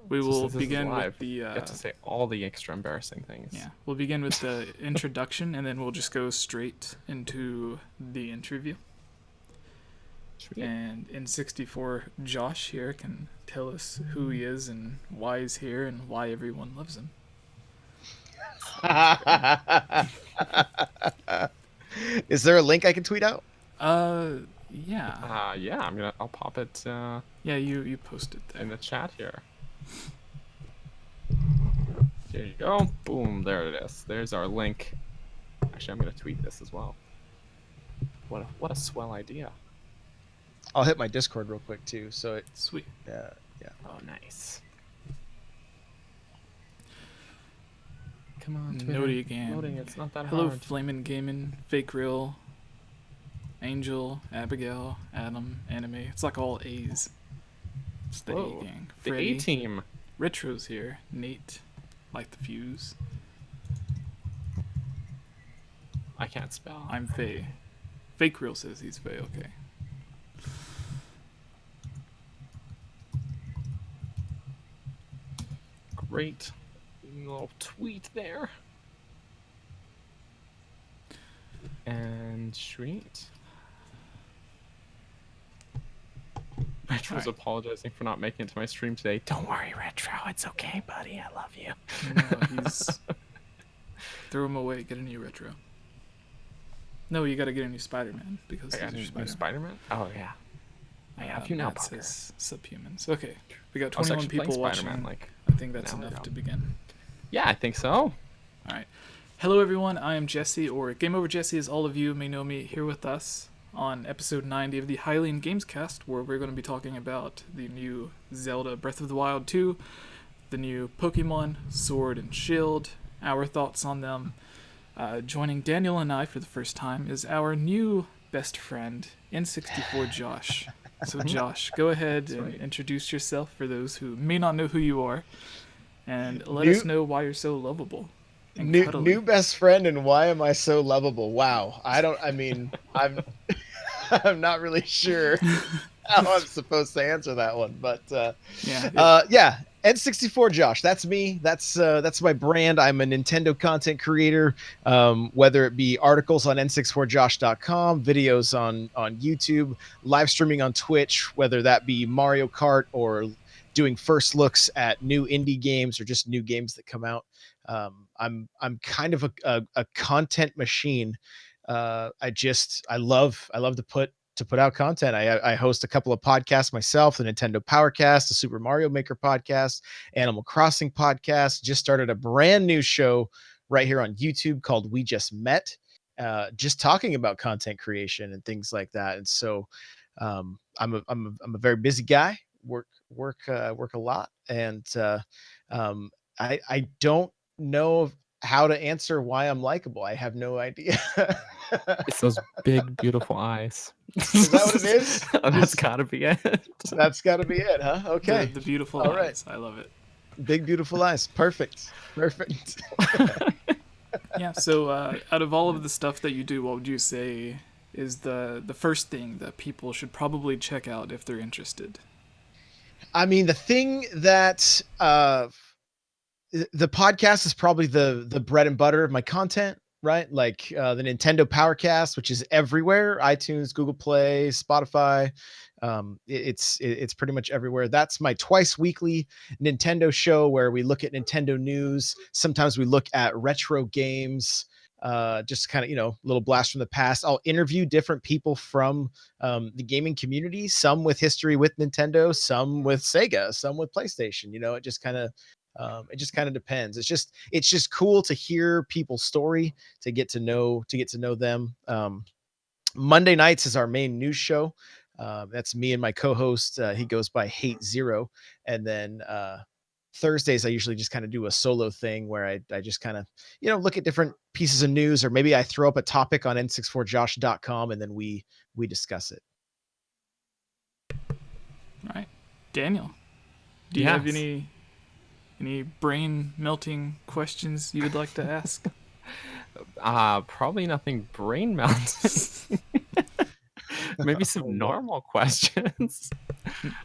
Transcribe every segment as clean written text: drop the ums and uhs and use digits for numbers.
We will Since this is begin live, with the. you have to say all the extra embarrassing things. Yeah, we'll begin with the introduction, and then we'll just go straight into the interview. Sweet. And N64 Josh here can tell us who he is and why he's here and why everyone loves him. Is there a link I can tweet out? Yeah. Yeah, I'll pop it Yeah, you posted there. in the chat here. There you go. Boom, there it is. There's our link. Actually, I'm gonna tweet this as well. What a swell idea. I'll hit my Discord real quick too. So it Sweet. yeah. Oh, nice. Come on, Twitter. Noti again. Loading, it's not that Hello, hard. Flamin' Gaming, Fake Real, Angel, Abigail, Adam, Anime. It's like all A's. It's the Whoa, A gang. The Freddy, A-team. Retro's here. Nate, like the Fuse. I can't spell. I'm Faye. Fake Real says he's Faye. Okay. Great little tweet there. And sweet. Retro's Alright. apologizing for not making it to my stream today. Don't worry, Retro. It's okay, buddy. I love you. No, he's throw him away. Get a new Retro. No, you gotta get a new Spider-Man because I got he's a your new Spider-Man? Oh, yeah. I have you now, That Parker. says Subhumans. Okay, we got I was 21 actually playing people watching. Spider-Man, like, I think that's an hour enough ago. to begin. Yeah, I think so. All right. Hello, everyone. I am Jesse, or Game Over Jesse, as all of you may know me, here with us on episode 90 of the Hylian Gamescast, where we're going to be talking about the new Zelda Breath of the Wild 2, the new Pokemon Sword and Shield, our thoughts on them. Joining Daniel and I for the first time is our new best friend, N64 Josh. So, Josh, go ahead and introduce yourself for those who may not know who you are, and let us know why you're so lovable. New best friend, and why am I so lovable? Wow. I'm I'm not really sure how I'm supposed to answer that one, but yeah. N64 Josh, that's me. That's my brand. I'm a Nintendo content creator, whether it be articles on n64josh.com, videos on YouTube, live streaming on Twitch, whether that be Mario Kart or doing first looks at new indie games or just new games that come out. I'm kind of a content machine. I love to put out content. I host a couple of podcasts myself, the Nintendo Powercast, the Super Mario Maker podcast, Animal Crossing podcast. Just started a brand new show right here on YouTube called We Just Met, just talking about content creation and things like that. And so I'm a very busy guy, work a lot. And I don't know how to answer why I'm likable. I have no idea. It's those big, beautiful eyes. Is that what it is? That's gotta be it. That's gotta be it, huh? Okay. The beautiful All eyes. right. I love it. Big, beautiful eyes. Perfect. Yeah, so out of all of the stuff that you do, what would you say is the first thing that people should probably check out if they're interested? I mean, the thing that the podcast is probably the bread and butter of my content, right? Like the Nintendo Powercast, which is everywhere: iTunes, Google Play, Spotify. It's pretty much everywhere. That's my twice weekly Nintendo show where we look at Nintendo news. Sometimes we look at retro games, just kind of, a little blast from the past. I'll interview different people from the gaming community, some with history with Nintendo, some with Sega, some with PlayStation. It just kind of depends. It's just cool to hear people's story, to get to know them. Monday nights is our main news show. That's me and my co-host. He goes by Hate Zero. And then Thursdays, I usually just kind of do a solo thing where I just kind of, look at different pieces of news, or maybe I throw up a topic on n64josh.com and then we discuss it. All right. Daniel, do you have any brain melting questions you would like to ask? Probably nothing brain melting. Maybe some normal questions.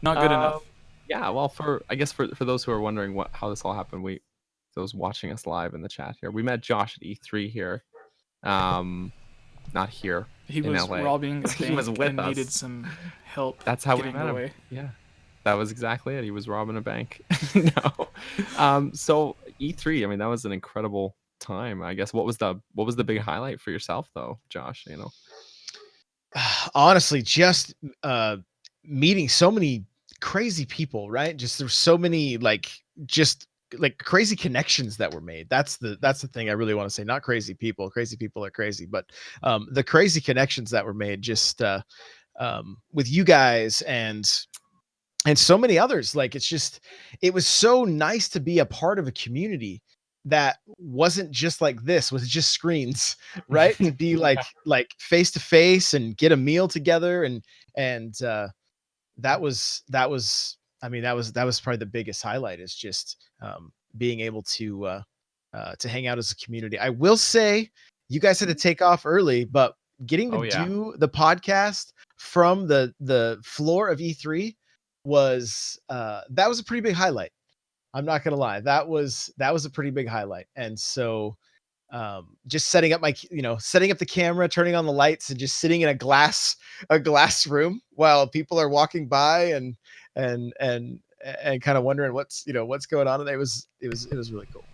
Not good enough. Yeah, well, I guess for those who are wondering how this all happened, those watching us live in the chat here, we met Josh at E3 here, not here He in was LA. robbing a He was bank with and needed us. some help. That's how we getting met him. away. Yeah, that was exactly it. He was robbing a bank. No, so E3. I mean, that was an incredible time. I guess what was the big highlight for yourself though, Josh? Honestly, just meeting so many crazy people, right? Just there's so many just like crazy connections that were made. That's the thing I really want to say. Not crazy people. Crazy people are crazy, but the crazy connections that were made just with you guys and so many others. Like it was so nice to be a part of a community that wasn't just like this, was just screens, right? To be like face to face and get a meal together and I mean that was probably the biggest highlight, is just being able to hang out as a community. I will say you guys had to take off early, but getting to do the podcast from the floor of E3 was that was a pretty big highlight. I'm not gonna lie, that was a pretty big highlight. And so just setting up setting up the camera, turning on the lights, and just sitting in a glass room while people are walking by and kind of wondering what's going on. And it was really cool.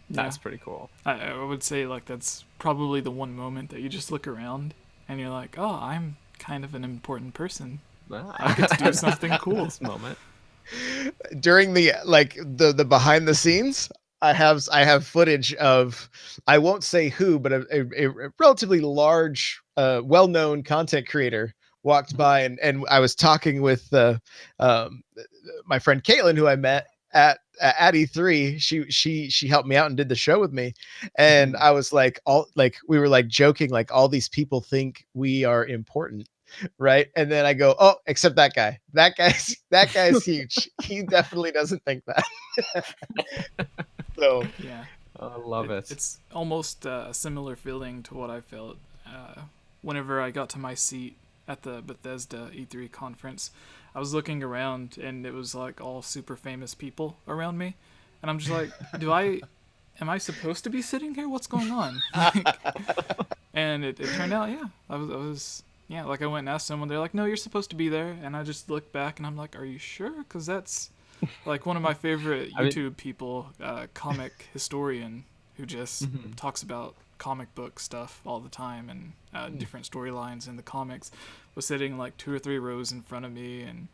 That's pretty cool. I would say like that's probably the one moment that you just look around and you're like, oh, I'm kind of an important person. I get to do something cool. This moment during the behind the scenes, I have footage of, I won't say who, but a relatively large, well-known content creator walked by, and I was talking with my friend Caitlin, who I met at E3. She helped me out and did the show with me, and I was like, we were like joking, like all these people think we are important, right? And then I go, oh, except that guy. That guy's huge. He definitely doesn't think that. So yeah, I love it. It's almost a similar feeling to what I felt whenever I got to my seat at the Bethesda E3 conference. I was looking around and it was like all super famous people around me, and I'm just like, am I supposed to be sitting here? What's going on? And it turned out, yeah, I was yeah, like I went and asked someone, they're like, no, you're supposed to be there. And I just looked back and I'm like, are you sure? Because that's like one of my favorite YouTube people, comic historian, who just talks about comic book stuff all the time and different storylines in the comics, was sitting like 2 or 3 rows in front of me. And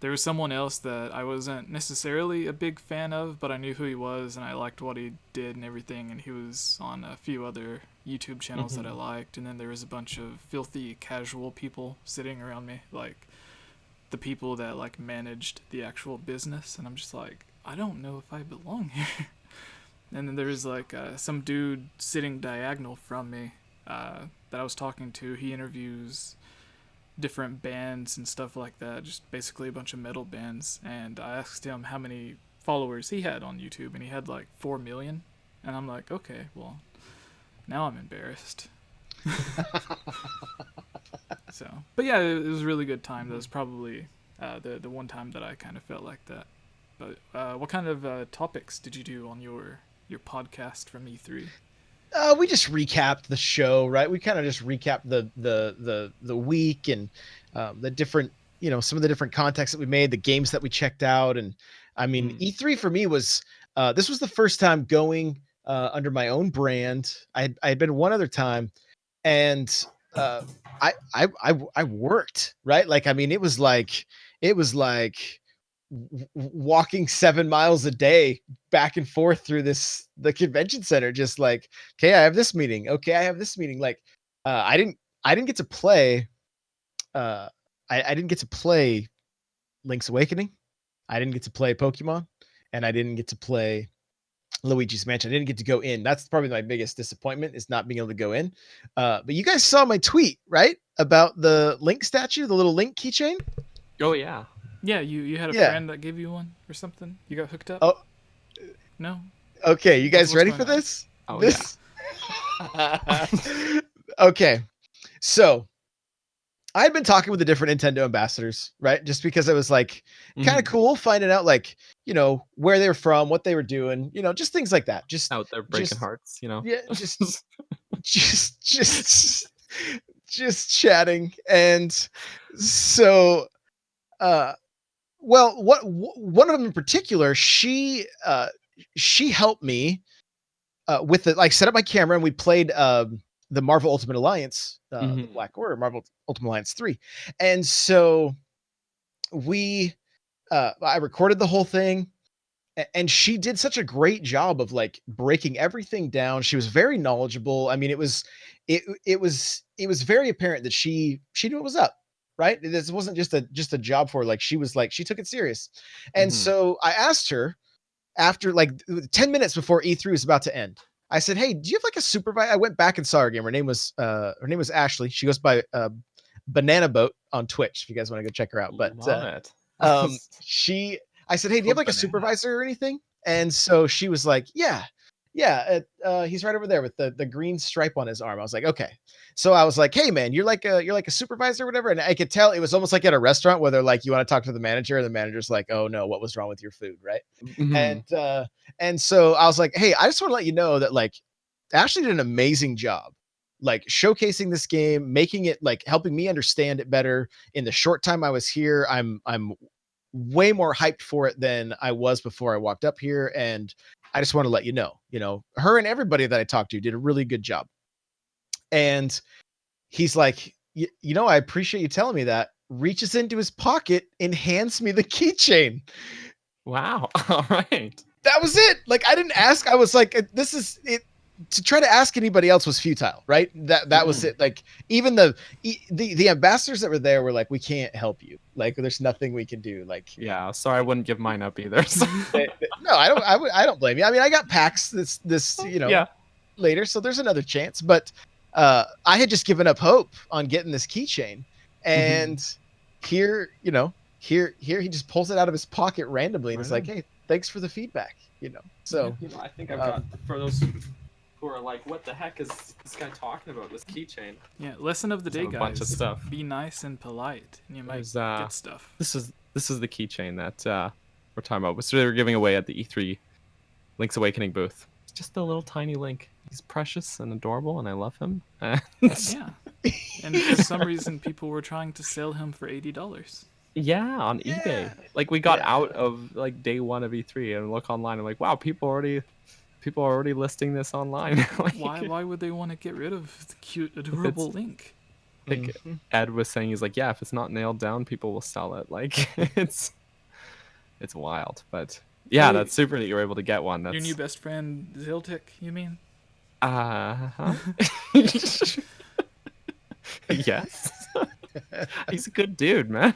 there was someone else that I wasn't necessarily a big fan of, but I knew who he was and I liked what he did and everything, and he was on a few other YouTube channels that I liked. And then there was a bunch of filthy casual people sitting around me, like the people that like managed the actual business, and I'm just like, I don't know if I belong here. And then there was like some dude sitting diagonal from me that I was talking to. He interviews different bands and stuff like that, just basically a bunch of metal bands, and I asked him how many followers he had on YouTube, and he had like 4 million. And I'm like, okay, well, now I'm embarrassed. So, but yeah, it was a really good time. That was probably the one time that I kind of felt like that. But what kind of topics did you do on your podcast from E3? We just recapped the show, right? We kind of just recapped the week and the different, some of the different contacts that we made, the games that we checked out. And I mean, E3 for me was this was the first time going under my own brand. I had been one other time, and I worked, right? Like, I mean, it was like walking 7 miles a day back and forth through the convention center, just like, okay, I have this meeting. Okay, I have this meeting. Like, I didn't get to play. I didn't get to play Link's Awakening. I didn't get to play Pokemon, and I didn't get to play Luigi's Mansion. I didn't get to go in. That's probably my biggest disappointment, is not being able to go in. But you guys saw my tweet, right? About the Link statue, the little Link keychain. Oh yeah. Yeah, you had a friend that gave you one or something? You got hooked up? Oh. No? Okay, you guys ready for this? Oh, this? Yeah. Okay. So, I had been talking with the different Nintendo ambassadors, right? Just because it was like kind of cool finding out like, where they were from, what they were doing, just things like that. Just out there breaking hearts, Yeah, just just chatting. And so well, one of them in particular, she helped me with the set up my camera, and we played the Marvel Ultimate Alliance, the Black Order, Marvel Ultimate Alliance 3. And so I recorded the whole thing, and she did such a great job of like breaking everything down. She was very knowledgeable. I mean, it was very apparent that she knew what was up, right? This wasn't just a job for her. Like she took it serious. And so I asked her after like 10 minutes before E3 was about to end. I said, "Hey, do you have like a supervisor?" I went back and saw her game. Her name was Ashley. She goes by Banana Boat on Twitch if you guys want to go check her out. But I said, "Hey, do you have like a supervisor or anything?" And so she was like, "Yeah, he's right over there with the green stripe on his arm." I was like, "Okay." So I was like, "Hey, man, you're like a supervisor or whatever." And I could tell it was almost like at a restaurant where they're like, "You want to talk to the manager?" And the manager's like, "Oh no, what was wrong with your food?" Right? And so I was like, "Hey, I just want to let you know that like Ashley did an amazing job, like showcasing this game, making it like helping me understand it better in the short time I was here. I'm way more hyped for it than I was before I walked up here. And I just want to let you know, her and everybody that I talked to did a really good job." And he's like, I appreciate you telling me that. Reaches into his pocket and hands me the keychain. Wow. All right. That was it. Like, I didn't ask. I was like, this is it. To try to ask anybody else was futile, right? That was it. Like, even the ambassadors that were there were like, "We can't help you. Like, there's nothing we can do." Like, yeah, sorry, I wouldn't give mine up either. So. No, I don't blame you. I mean, I got PAX this later, so there's another chance. But I had just given up hope on getting this keychain, and here he just pulls it out of his pocket randomly, and is like, "Hey, thanks for the feedback." So I think I've got for those who are like, "What the heck is this guy talking about? This keychain?" Yeah, lesson of the day, guys. A bunch of stuff. Be nice and polite, and you might get stuff. This is the keychain that we're talking about. So they were giving away at the E3 Link's Awakening booth. It's just a little tiny Link. He's precious and adorable, and I love him. Yeah, and for some reason, people were trying to sell him for $80. Yeah, on eBay. Like we got out of like day one of E3 and look online and like, wow, people are already listing this online. Like, why would they want to get rid of the cute, adorable Link? Like Ed was saying, he's like, yeah, if it's not nailed down, people will sell it. Like it's wild, but yeah, that's super that you were able to get one. That's your new best friend Ziltic, you mean? Yes. He's a good dude, man.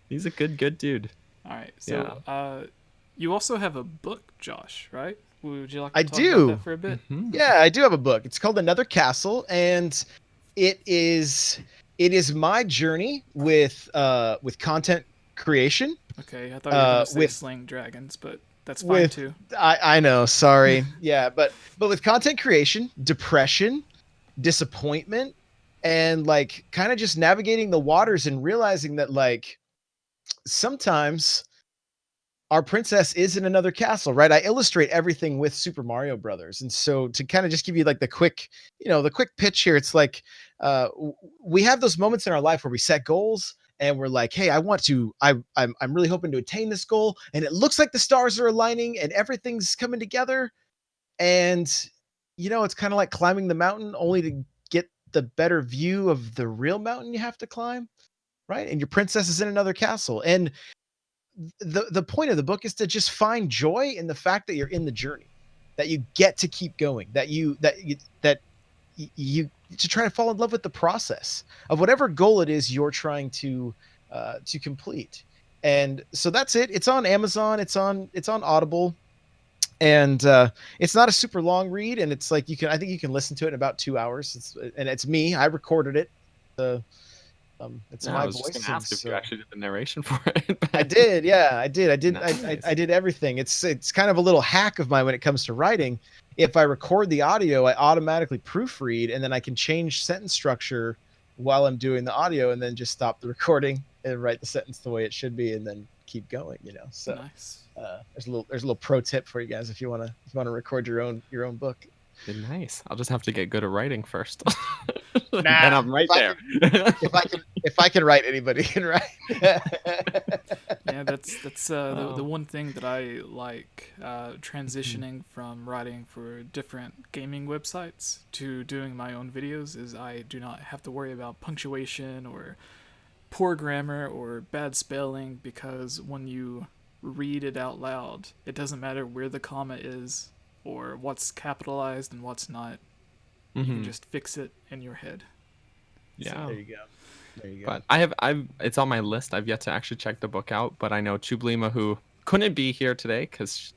He's a good dude. All right, so you also have a book, Josh, right? Would you like to I talk do. about that for a bit? Yeah, I do have a book. It's called Another Castle, and it is my journey with content creation. Okay, I thought you were going to say slaying dragons, but that's fine too. I know, sorry. Yeah, but with content creation, depression, disappointment, and like kind of just navigating the waters and realizing that like sometimes our princess is in another castle, right? I illustrate everything with Super Mario Brothers. And so to kind of just give you like the quick pitch here, it's like we have those moments in our life where we set goals and we're like, "Hey, I'm really hoping to attain this goal, and it looks like the stars are aligning and everything's coming together." And it's kind of like climbing the mountain only to get the better view of the real mountain you have to climb, right? And your princess is in another castle. And the point of the book is to just find joy in the fact that you're in the journey, that you get to keep going, that you to try to fall in love with the process of whatever goal it is you're trying to complete. And so that's it. It's on Amazon. It's on Audible. And it's not a super long read, and it's like I think you can listen to it in about 2 hours. It's me. I recorded it. It's my voice. I was just gonna ask if you actually did the narration for it. I did. Yeah, I did. Nice. I did everything. It's kind of a little hack of mine when it comes to writing. If I record the audio, I automatically proofread, and then I can change sentence structure while I'm doing the audio, and then just stop the recording and write the sentence the way it should be, and then keep going. So nice. There's a little pro tip for you guys if you want to record your own book. Nice. I'll just have to get good at writing first. Nah, then I'm right there. If I can write, anybody can write. Yeah, that's the one thing that I like transitioning from writing for different gaming websites to doing my own videos is I do not have to worry about punctuation or poor grammar or bad spelling, because when you read it out loud, it doesn't matter where the comma is or what's capitalized and what's not. You can just fix it in your head. Yeah. So there you go. But I've it's on my list. I've yet to actually check the book out, but I know Chublima, who couldn't be here today because,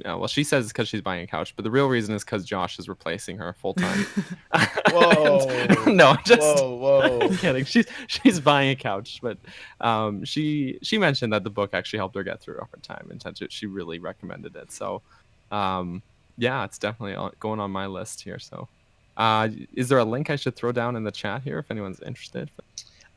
well, she says it's because she's buying a couch, but the real reason is because Josh is replacing her full time. Whoa! No, just whoa! I'm kidding. She's buying a couch, but she mentioned that the book actually helped her get through a hard time, and she really recommended it. So, yeah, it's definitely going on my list here. So, is there a link I should throw down in the chat here if anyone's interested?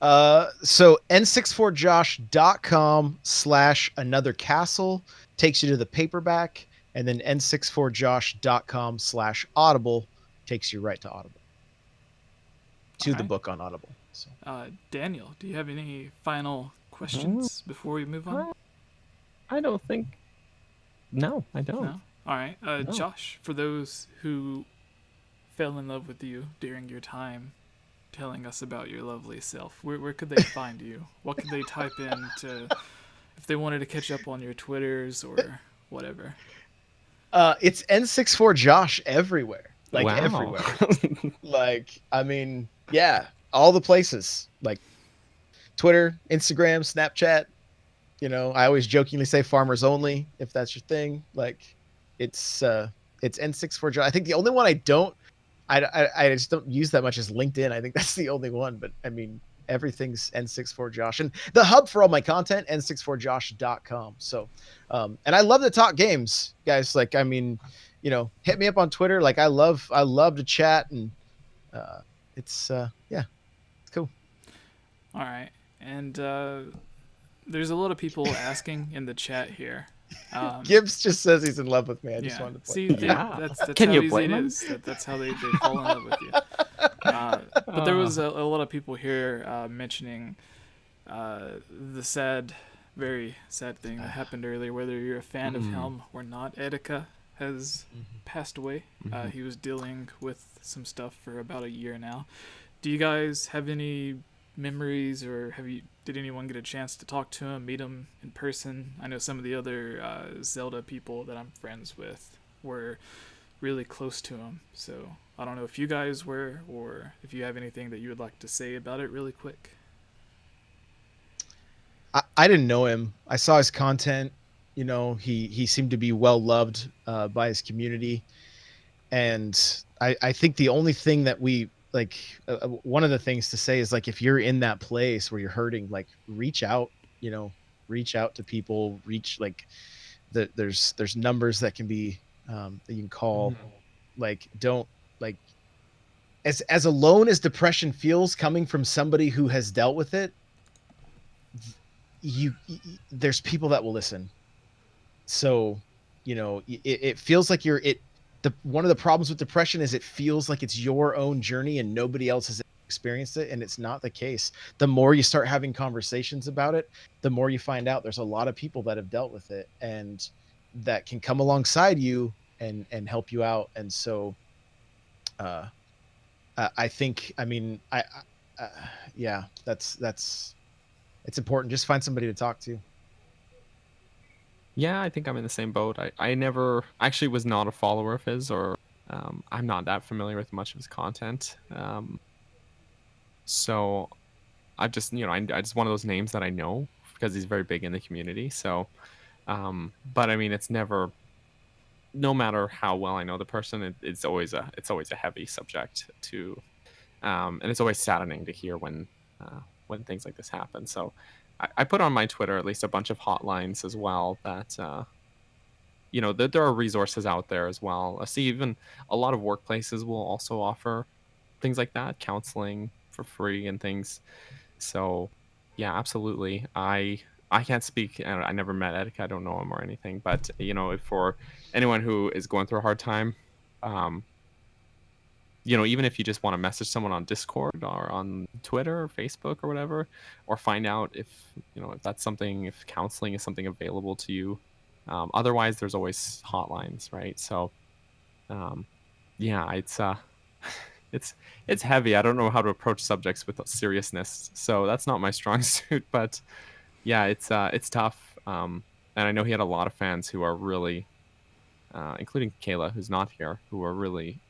So n64josh.com/another-castle takes you to the paperback, and then n64josh.com/audible takes you right to Audible, to the book on Audible. So, Daniel, do you have any final questions before we move on? I don't think. No, I don't. No? All right. No. Josh, for those who fell in love with you during your time telling us about your lovely self, where could they find you? What could they type in if they wanted to catch up on your Twitters or whatever? It's N64Josh everywhere. Like, wow. everywhere. Like, I mean, yeah, all the places. Like Twitter, Instagram, Snapchat. I always jokingly say farmers only, if that's your thing. Like, it's N64Josh. I think the only one I just don't use that much is LinkedIn. I think that's the only one. But I mean, everything's N64Josh, and the hub for all my content, n64josh.com. So, and I love to talk games, guys. Like, I mean, hit me up on Twitter. Like, I love to chat, and it's cool. All right, and there's a lot of people asking in the chat here. Gibbs just says he's in love with me. I just wanted to see. That's Can how you easy blame it him? is. That's how they fall in love with you. But there was a lot of people here mentioning the very sad thing that happened earlier. Whether you're a fan of him or not, Etika has passed away. He was dealing with some stuff for about a year now. Do you guys have any memories, or did anyone get a chance to talk to him, meet him in person? I know some of the other Zelda people that I'm friends with were really close to him, so I don't know if you guys were, or if you have anything that you would like to say about it really quick. I didn't know him. I saw his content. He seemed to be well loved by his community, and I think the only thing that we like, one of the things to say is, like, if you're in that place where you're hurting, like, reach out to people, there's numbers that can be that you can call. Like, don't, like, as alone as depression feels coming from somebody who has dealt with it, there's people that will listen. So, it feels like one of the problems with depression is it feels like it's your own journey and nobody else has experienced it, and it's not the case. The more you start having conversations about it, the more you find out there's a lot of people that have dealt with it and that can come alongside you and help you out. And so I think, I mean, yeah, that's it's important. Just find somebody to talk to. Yeah, I think I'm in the same boat. I never actually was not a follower of his, or I'm not that familiar with much of his content. So I just, I just one of those names that I know because he's very big in the community. So, but I mean, it's never, no matter how well I know the person, it's always a heavy subject to, and it's always saddening to hear when things like this happen. So I put on my Twitter at least a bunch of hotlines as well that, that there are resources out there as well. I see even a lot of workplaces will also offer things like that, counseling, for free and things. So yeah, absolutely. I can't speak. I never met Etika. I don't know him or anything. But if for anyone who is going through a hard time, um, even if you just want to message someone on Discord or on Twitter or Facebook or whatever, or find out if that's something, if counseling is something available to you. Otherwise, there's always hotlines, right? So, yeah, it's it's heavy. I don't know how to approach subjects with seriousness, so that's not my strong suit. But yeah, it's tough. And I know he had a lot of fans who are really, including Kayla, who's not here, who are really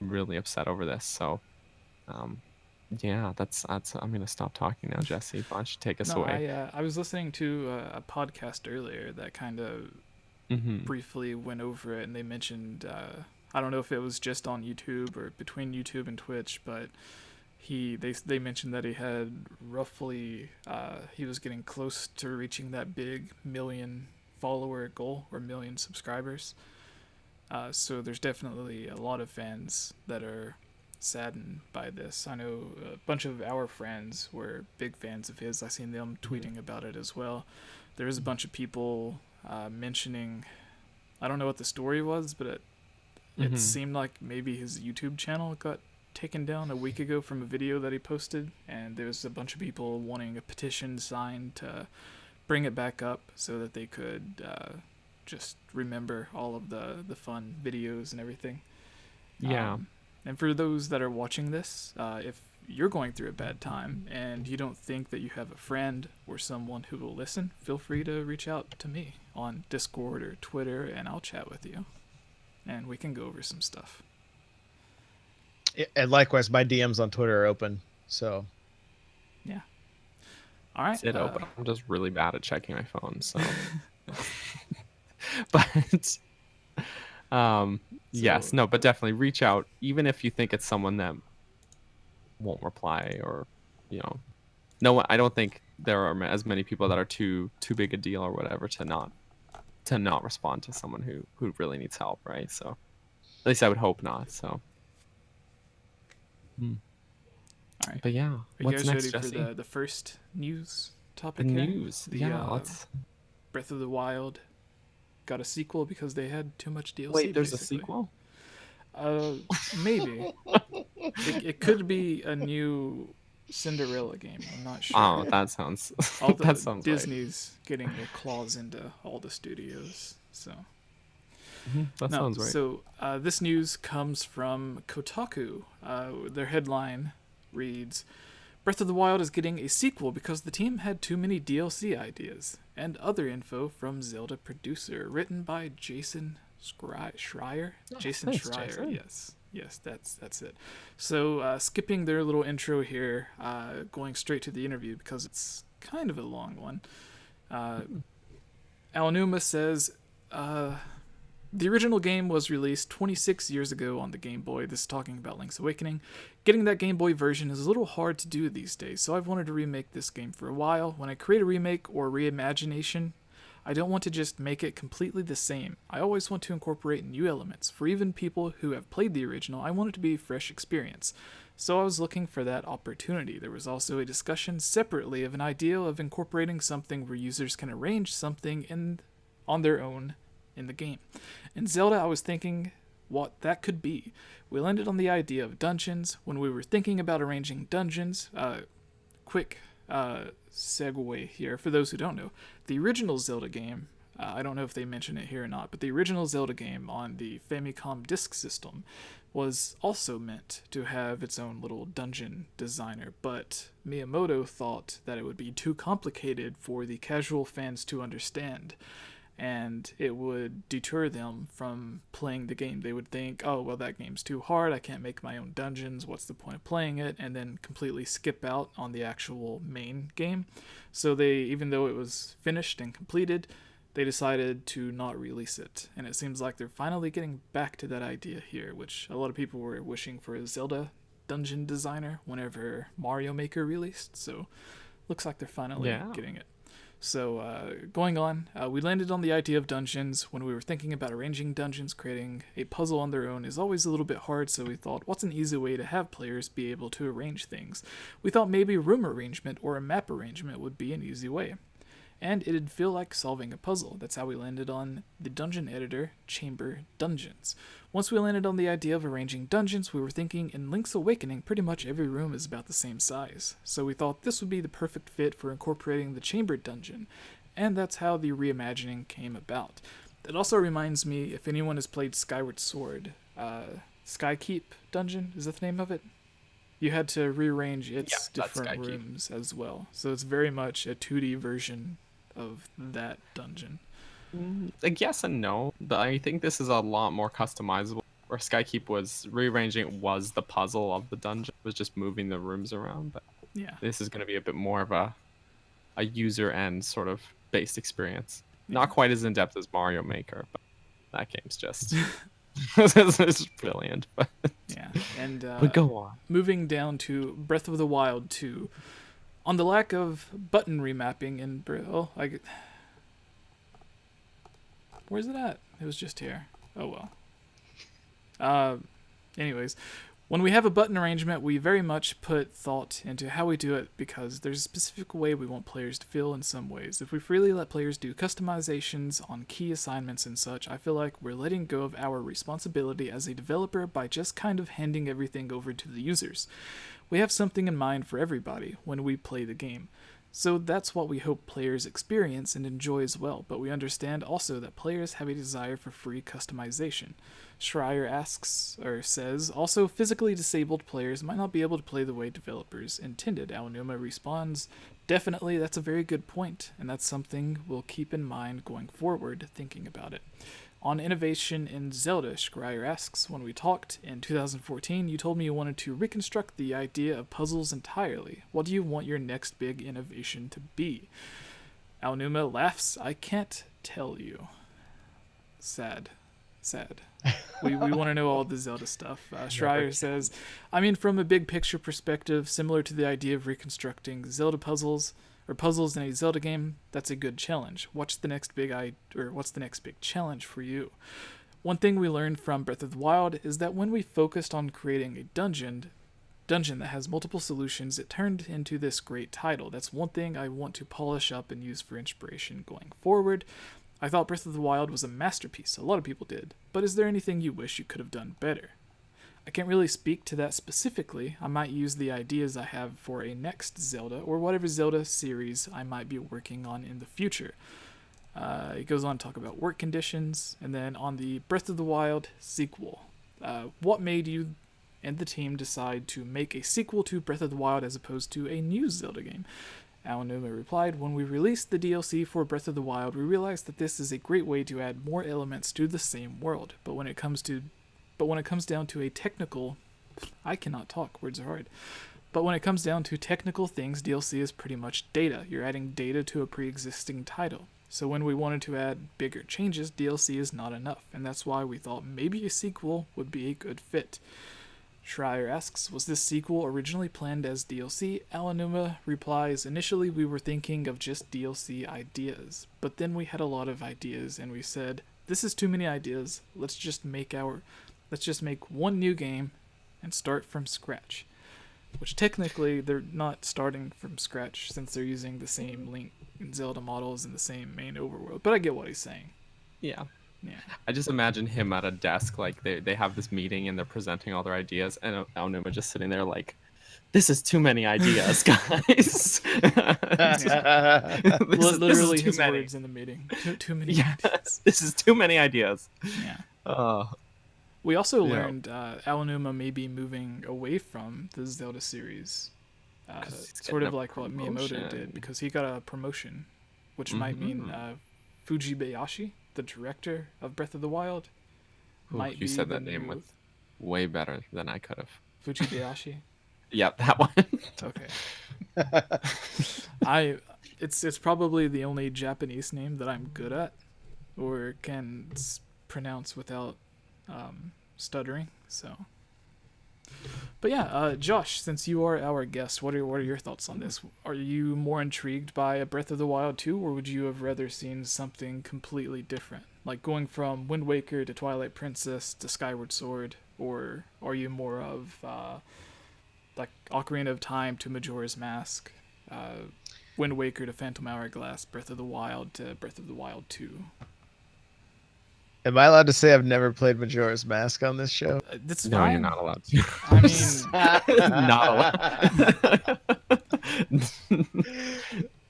really upset over this. So, um, yeah, that's. I'm gonna stop talking now, Jesse. Why don't you take us No, away? I was listening to a podcast earlier that kind of briefly went over it, and they mentioned I don't know if it was just on YouTube or between YouTube and Twitch, but they mentioned that he had roughly he was getting close to reaching that big million follower goal or million subscribers. So there's definitely a lot of fans that are saddened by this. I know a bunch of our friends were big fans of his. I seen them tweeting about it as well. There is a bunch of people mentioning, I don't know what the story was, but it seemed like maybe his YouTube channel got taken down a week ago from a video that he posted, and there's a bunch of people wanting a petition signed to bring it back up so that they could just remember all of the fun videos and everything. Yeah. And for those that are watching this, if you're going through a bad time and you don't think that you have a friend or someone who will listen, feel free to reach out to me on Discord or Twitter, and I'll chat with you, and we can go over some stuff. And likewise, my DMs on Twitter are open. So, yeah. All right. Open. I'm just really bad at checking my phone, so. But yes, no, but definitely reach out, even if you think it's someone that won't reply, or no, I don't think there are as many people that are too big a deal or whatever to not respond to someone who really needs help, right? So at least I would hope not. So all right, but yeah, what's next, Jesse? For the first news topic? The news. Let's. Breath of the Wild got a sequel because they had too much DLC. Wait, there's basically a sequel? Maybe. it could be a new Cinderella game. I'm not sure. Oh, that sounds. That sounds Disney's right. Getting their claws into all the studios, so. Sounds right. So this news comes from Kotaku. Their headline reads, Breath of the Wild is getting a sequel because the team had too many DLC ideas, and other info from Zelda producer, written by Jason Schreier. Jason Schreier, yes, that's it. So skipping their little intro here, going straight to the interview because it's kind of a long one. Aonuma says, the original game was released 26 years ago on the Game Boy. This is talking about Link's Awakening. Getting that Game Boy version is a little hard to do these days, so I've wanted to remake this game for a while. When I create a remake or reimagination, I don't want to just make it completely the same. I always want to incorporate new elements. For even people who have played the original, I want it to be a fresh experience. So I was looking for that opportunity. There was also a discussion separately of an idea of incorporating something where users can arrange something on their own in the game. In Zelda, I was thinking what that could be. We landed on the idea of dungeons. When we were thinking about arranging dungeons, quick segue here for those who don't know, the original Zelda game, I don't know if they mention it here or not, but the original Zelda game on the Famicom Disk System was also meant to have its own little dungeon designer, but Miyamoto thought that it would be too complicated for the casual fans to understand, and it would deter them from playing the game. They would think, oh, well, that game's too hard, I can't make my own dungeons, what's the point of playing it, and then completely skip out on the actual main game. So they, even though it was finished and completed, they decided to not release it. And it seems like they're finally getting back to that idea here, which a lot of people were wishing for a Zelda dungeon designer whenever Mario Maker released, so looks like they're finally getting it. So going on, we landed on the idea of dungeons. When we were thinking about arranging dungeons, creating a puzzle on their own is always a little bit hard, so we thought, what's an easy way to have players be able to arrange things? We thought maybe room arrangement or a map arrangement would be an easy way. And it'd feel like solving a puzzle. That's how we landed on the dungeon editor, Chamber Dungeons. Once we landed on the idea of arranging dungeons, we were thinking in Link's Awakening, pretty much every room is about the same size. So we thought this would be the perfect fit for incorporating the Chamber Dungeon. And that's how the reimagining came about. That also reminds me, if anyone has played Skyward Sword, Skykeep Dungeon, is that the name of it? You had to rearrange its different rooms as well. So it's very much a 2D version of that dungeon. Yes and no. I think this is a lot more customizable. Where Skykeep was rearranging was the puzzle of the dungeon, was just moving the rooms around. But yeah, this is going to be a bit more of a user end sort of based experience. Yeah. Not quite as in depth as Mario Maker, but that game's just it's brilliant. But yeah, and but go on. Moving down to Breath of the Wild 2. On the lack of button remapping in where's it at? It was just here. Oh well. Anyways, when we have a button arrangement, we very much put thought into how we do it because there's a specific way we want players to feel in some ways. If we freely let players do customizations on key assignments and such, I feel like we're letting go of our responsibility as a developer by just kind of handing everything over to the users. We have something in mind for everybody when we play the game. So that's what we hope players experience and enjoy as well, but we understand also that players have a desire for free customization. Schreier says, also physically disabled players might not be able to play the way developers intended. Aonuma responds, definitely, that's a very good point, and that's something we'll keep in mind going forward, thinking about it. On innovation in Zelda, Schreier asks, when we talked in 2014, you told me you wanted to reconstruct the idea of puzzles entirely. What do you want your next big innovation to be? Aonuma laughs, I can't tell you. Sad. We want to know all the Zelda stuff. Schreier says, I mean, from a big picture perspective, similar to the idea of reconstructing Zelda puzzles in a Zelda game, that's a good challenge. What's the next big challenge for you? One thing we learned from Breath of the Wild is that when we focused on creating a dungeon that has multiple solutions, it turned into this great title. That's one thing I want to polish up and use for inspiration going forward. I thought Breath of the Wild was a masterpiece. A lot of people did. But is there anything you wish you could have done better? I can't really speak to that specifically. I might use the ideas I have for a next Zelda, or whatever Zelda series I might be working on in the future. It goes on to talk about work conditions, and then on the Breath of the Wild sequel. What made you and the team decide to make a sequel to Breath of the Wild as opposed to a new Zelda game? Aonuma replied, when we released the DLC for Breath of the Wild, we realized that this is a great way to add more elements to the same world, but when it comes down to a technical... I cannot talk, words are hard. But when it comes down to technical things, DLC is pretty much data. You're adding data to a pre-existing title. So when we wanted to add bigger changes, DLC is not enough, and that's why we thought maybe a sequel would be a good fit. Schreier asks, was this sequel originally planned as DLC? Aonuma replies, initially we were thinking of just DLC ideas, but then we had a lot of ideas, and we said, this is too many ideas, let's just make one new game and start from scratch. Which technically they're not starting from scratch since they're using the same Link and Zelda models in the same main overworld. But I get what he's saying. Yeah. Yeah. I just imagine him at a desk, like they have this meeting and they're presenting all their ideas, and Aonuma just sitting there like, this is too many ideas, guys. Literally his words in the meeting. Too many ideas. This is too many ideas. Yeah. We also learned Aonuma may be moving away from the Zelda series, sort of like what Miyamoto did, because he got a promotion, which might mean Fujibayashi, the director of Breath of the Wild, might be said that name with way better than I could have. Fujibayashi? Yep, that one. Okay. It's probably the only Japanese name that I'm good at, or can pronounce without stuttering, so But yeah, Josh, since you are our guest, what are your thoughts on this? Are you more intrigued by a Breath of the Wild 2, or would you have rather seen something completely different? Like going from Wind Waker to Twilight Princess to Skyward Sword, or are you more of like Ocarina of Time to Majora's Mask, Wind Waker to Phantom Hourglass, Breath of the Wild to Breath of the Wild 2? Am I allowed to say I've never played Majora's Mask on this show? That's No, fine. you're not allowed to. I mean, not allowed.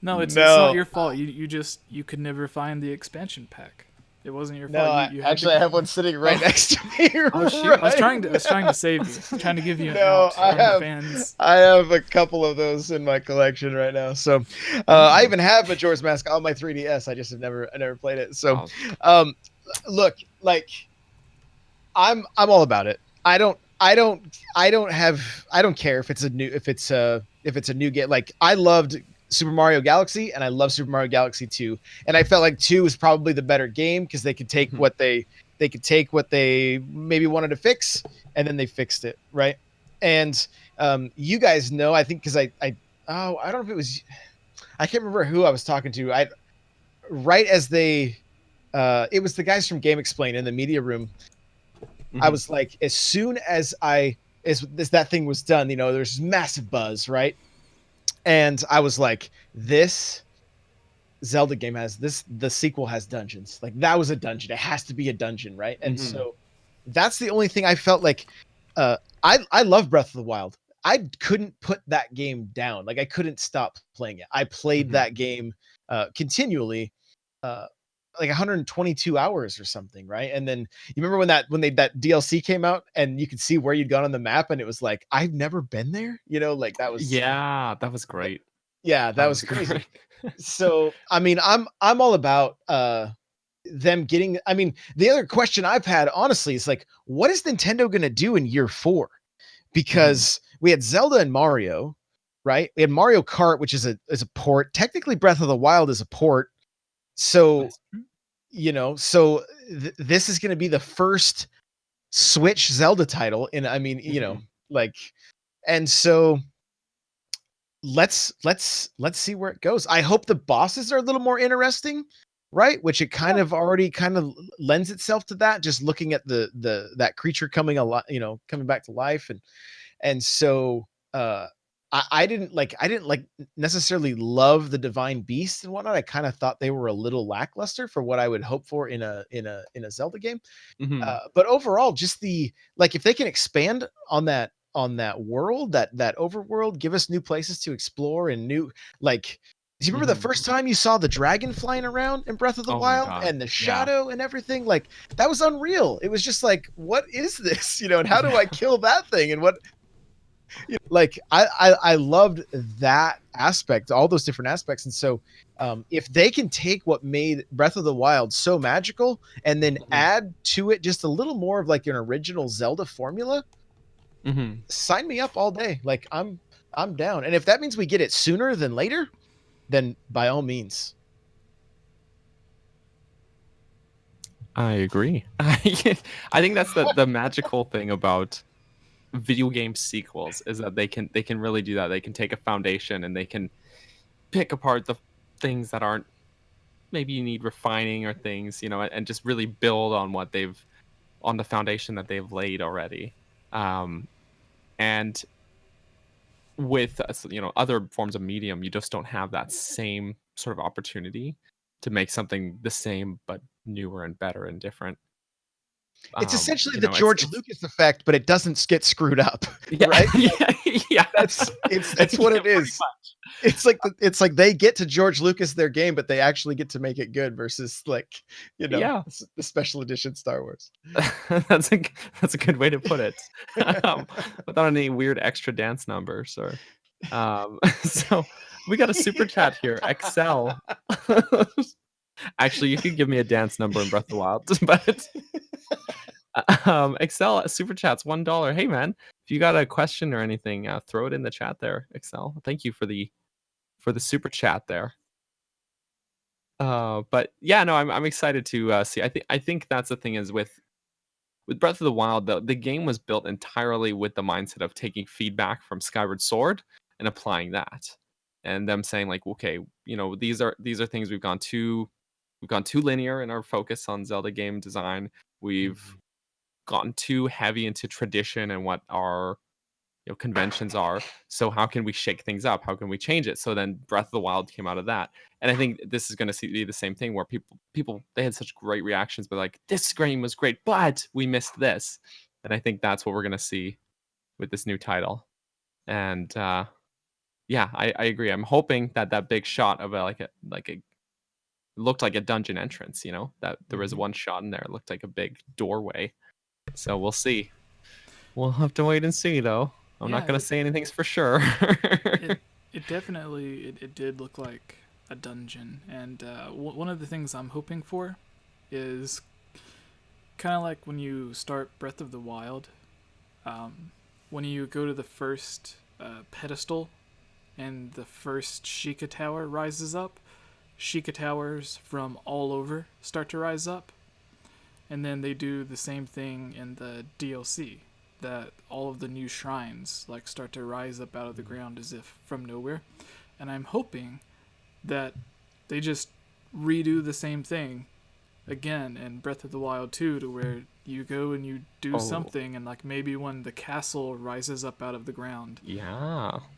No, it's not your fault. You could never find the expansion pack. It wasn't your fault. You actually, I have one sitting right next to me. Oh shoot! Right. I was trying to save you. I'm trying to give you an out from the fans. I have a couple of those in my collection right now. So, I even have Majora's Mask on my 3DS. I just have never played it. So, look, like, I'm all about it. I don't care if it's a new game. Like, I loved Super Mario Galaxy and I love Super Mario Galaxy 2, and I felt like 2 was probably the better game because they could take what they maybe wanted to fix, and then they fixed it, right? And you guys know, I think, because I don't know if it was, I can't remember who I was talking to. Right as they it was the guys from Game Explain in the media room. I was like, as soon as that thing was done, there's massive buzz, right? And I was like, this Zelda game the sequel has dungeons. Like, that was a dungeon. It has to be a dungeon, right? And so that's the only thing I felt like. I love Breath of the Wild. I couldn't put that game down. Like, I couldn't stop playing it. I played that game continually, like 122 hours or something, right? And then you remember when that DLC came out and you could see where you'd gone on the map, and it was like, I've never been there, like that was that was great. Yeah, that was crazy. So I mean, I'm all about them getting. I mean, the other question I've had, honestly, is like, what is Nintendo gonna do in year 4? Because we had Zelda and Mario, right? We had Mario Kart, which is a port. Technically, Breath of the Wild is a port. So, this is going to be the first Switch Zelda title. And I mean, like, and so let's see where it goes. I hope the bosses are a little more interesting, right? Which it kind of already lends itself to that. Just looking at that creature coming back to life. And so, I didn't necessarily love the Divine Beast and whatnot. I kind of thought they were a little lackluster for what I would hope for in a Zelda game. But overall, just if they can expand on that world, that overworld, give us new places to explore and new, like, do you remember the first time you saw the dragon flying around in Breath of the Wild and the shadow and everything? Like, that was unreal. It was just like, what is this? And how do I kill that thing? And what? Like, I loved that aspect, all those different aspects. And so if they can take what made Breath of the Wild so magical and then add to it just a little more of like an original Zelda formula, sign me up all day. Like, I'm down. And if that means we get it sooner than later, then by all means. I agree. I think that's the magical thing about video game sequels, is that they can really do that. They can take a foundation and they can pick apart the things that aren't, maybe you need refining or things, and just really build on the foundation that they've laid already. And with other forms of medium, you just don't have that same sort of opportunity to make something the same but newer and better and different. It's essentially the George Lucas effect, but it doesn't get screwed up, right? Yeah. That's what it is. It's like they get to George Lucas their game, but they actually get to make it good versus the special edition Star Wars. That's a good way to put it. Without any weird extra dance numbers or. So we got a super chat here. Excel. Actually, you could give me a dance number in Breath of the Wild, but. Excel super chats $1. Hey man, if you got a question or anything, throw it in the chat there. Excel, thank you for the super chat there. But yeah, no, I'm excited to see. I think that's the thing is with with Breath of the Wild, the game was built entirely with the mindset of taking feedback from Skyward Sword and applying that, and them saying like, okay, these are things we've gone too linear in our focus on Zelda game design. We've gotten too heavy into tradition and what our conventions are. So how can we shake things up? How can we change it? So then Breath of the Wild came out of that. And I think this is going to be the same thing where people they had such great reactions, but like, this game was great, but we missed this. And I think that's what we're going to see with this new title. And yeah, I agree. I'm hoping that big shot of it looked like a dungeon entrance, that there was one shot in there. It looked like a big doorway. So we'll see. We'll have to wait and see, though. I'm not going to say anything's for sure. it definitely it did look like a dungeon. And one of the things I'm hoping for is kind of like when you start Breath of the Wild, when you go to the first pedestal and the first Sheikah Tower rises up, Sheikah Towers from all over start to rise up. And then they do the same thing in the DLC, that all of the new shrines like start to rise up out of the ground as if from nowhere. And I'm hoping that they just redo the same thing again in Breath of the Wild 2, to where you go and you do something, and like maybe when the castle rises up out of the ground,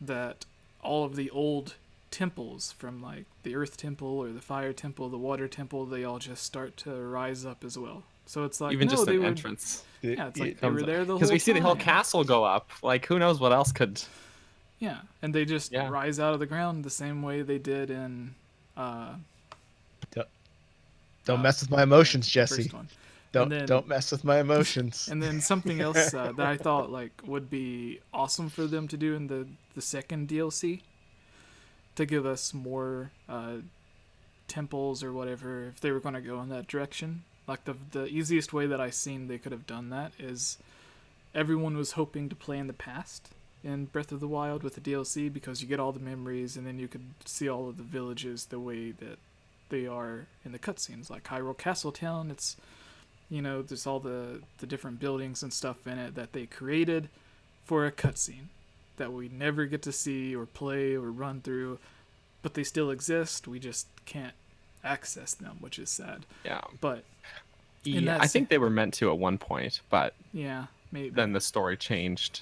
that all of the old temples from like the Earth Temple or the Fire Temple, the Water Temple, they all just start to rise up as well. So it's like, even just an entrance. Yeah, it's like they were there the whole time. Because we see the whole castle go up. Like, who knows what else could... Yeah, and they just rise out of the ground the same way they did in... Don't mess with my emotions, Jesse. Don't mess with my emotions. And then something else that I thought like would be awesome for them to do in the second DLC, to give us more temples or whatever, if they were going to go in that direction. Like the easiest way that I've seen they could have done that is everyone was hoping to play in the past in Breath of the Wild with the DLC, because you get all the memories and then you could see all of the villages the way that they are in the cutscenes. Like Hyrule Castletown, it's, there's all the different buildings and stuff in it that they created for a cutscene that we never get to see or play or run through, but they still exist. We just can't access them, which is sad. Yeah. But I think they were meant to at one point, but yeah, maybe then the story changed.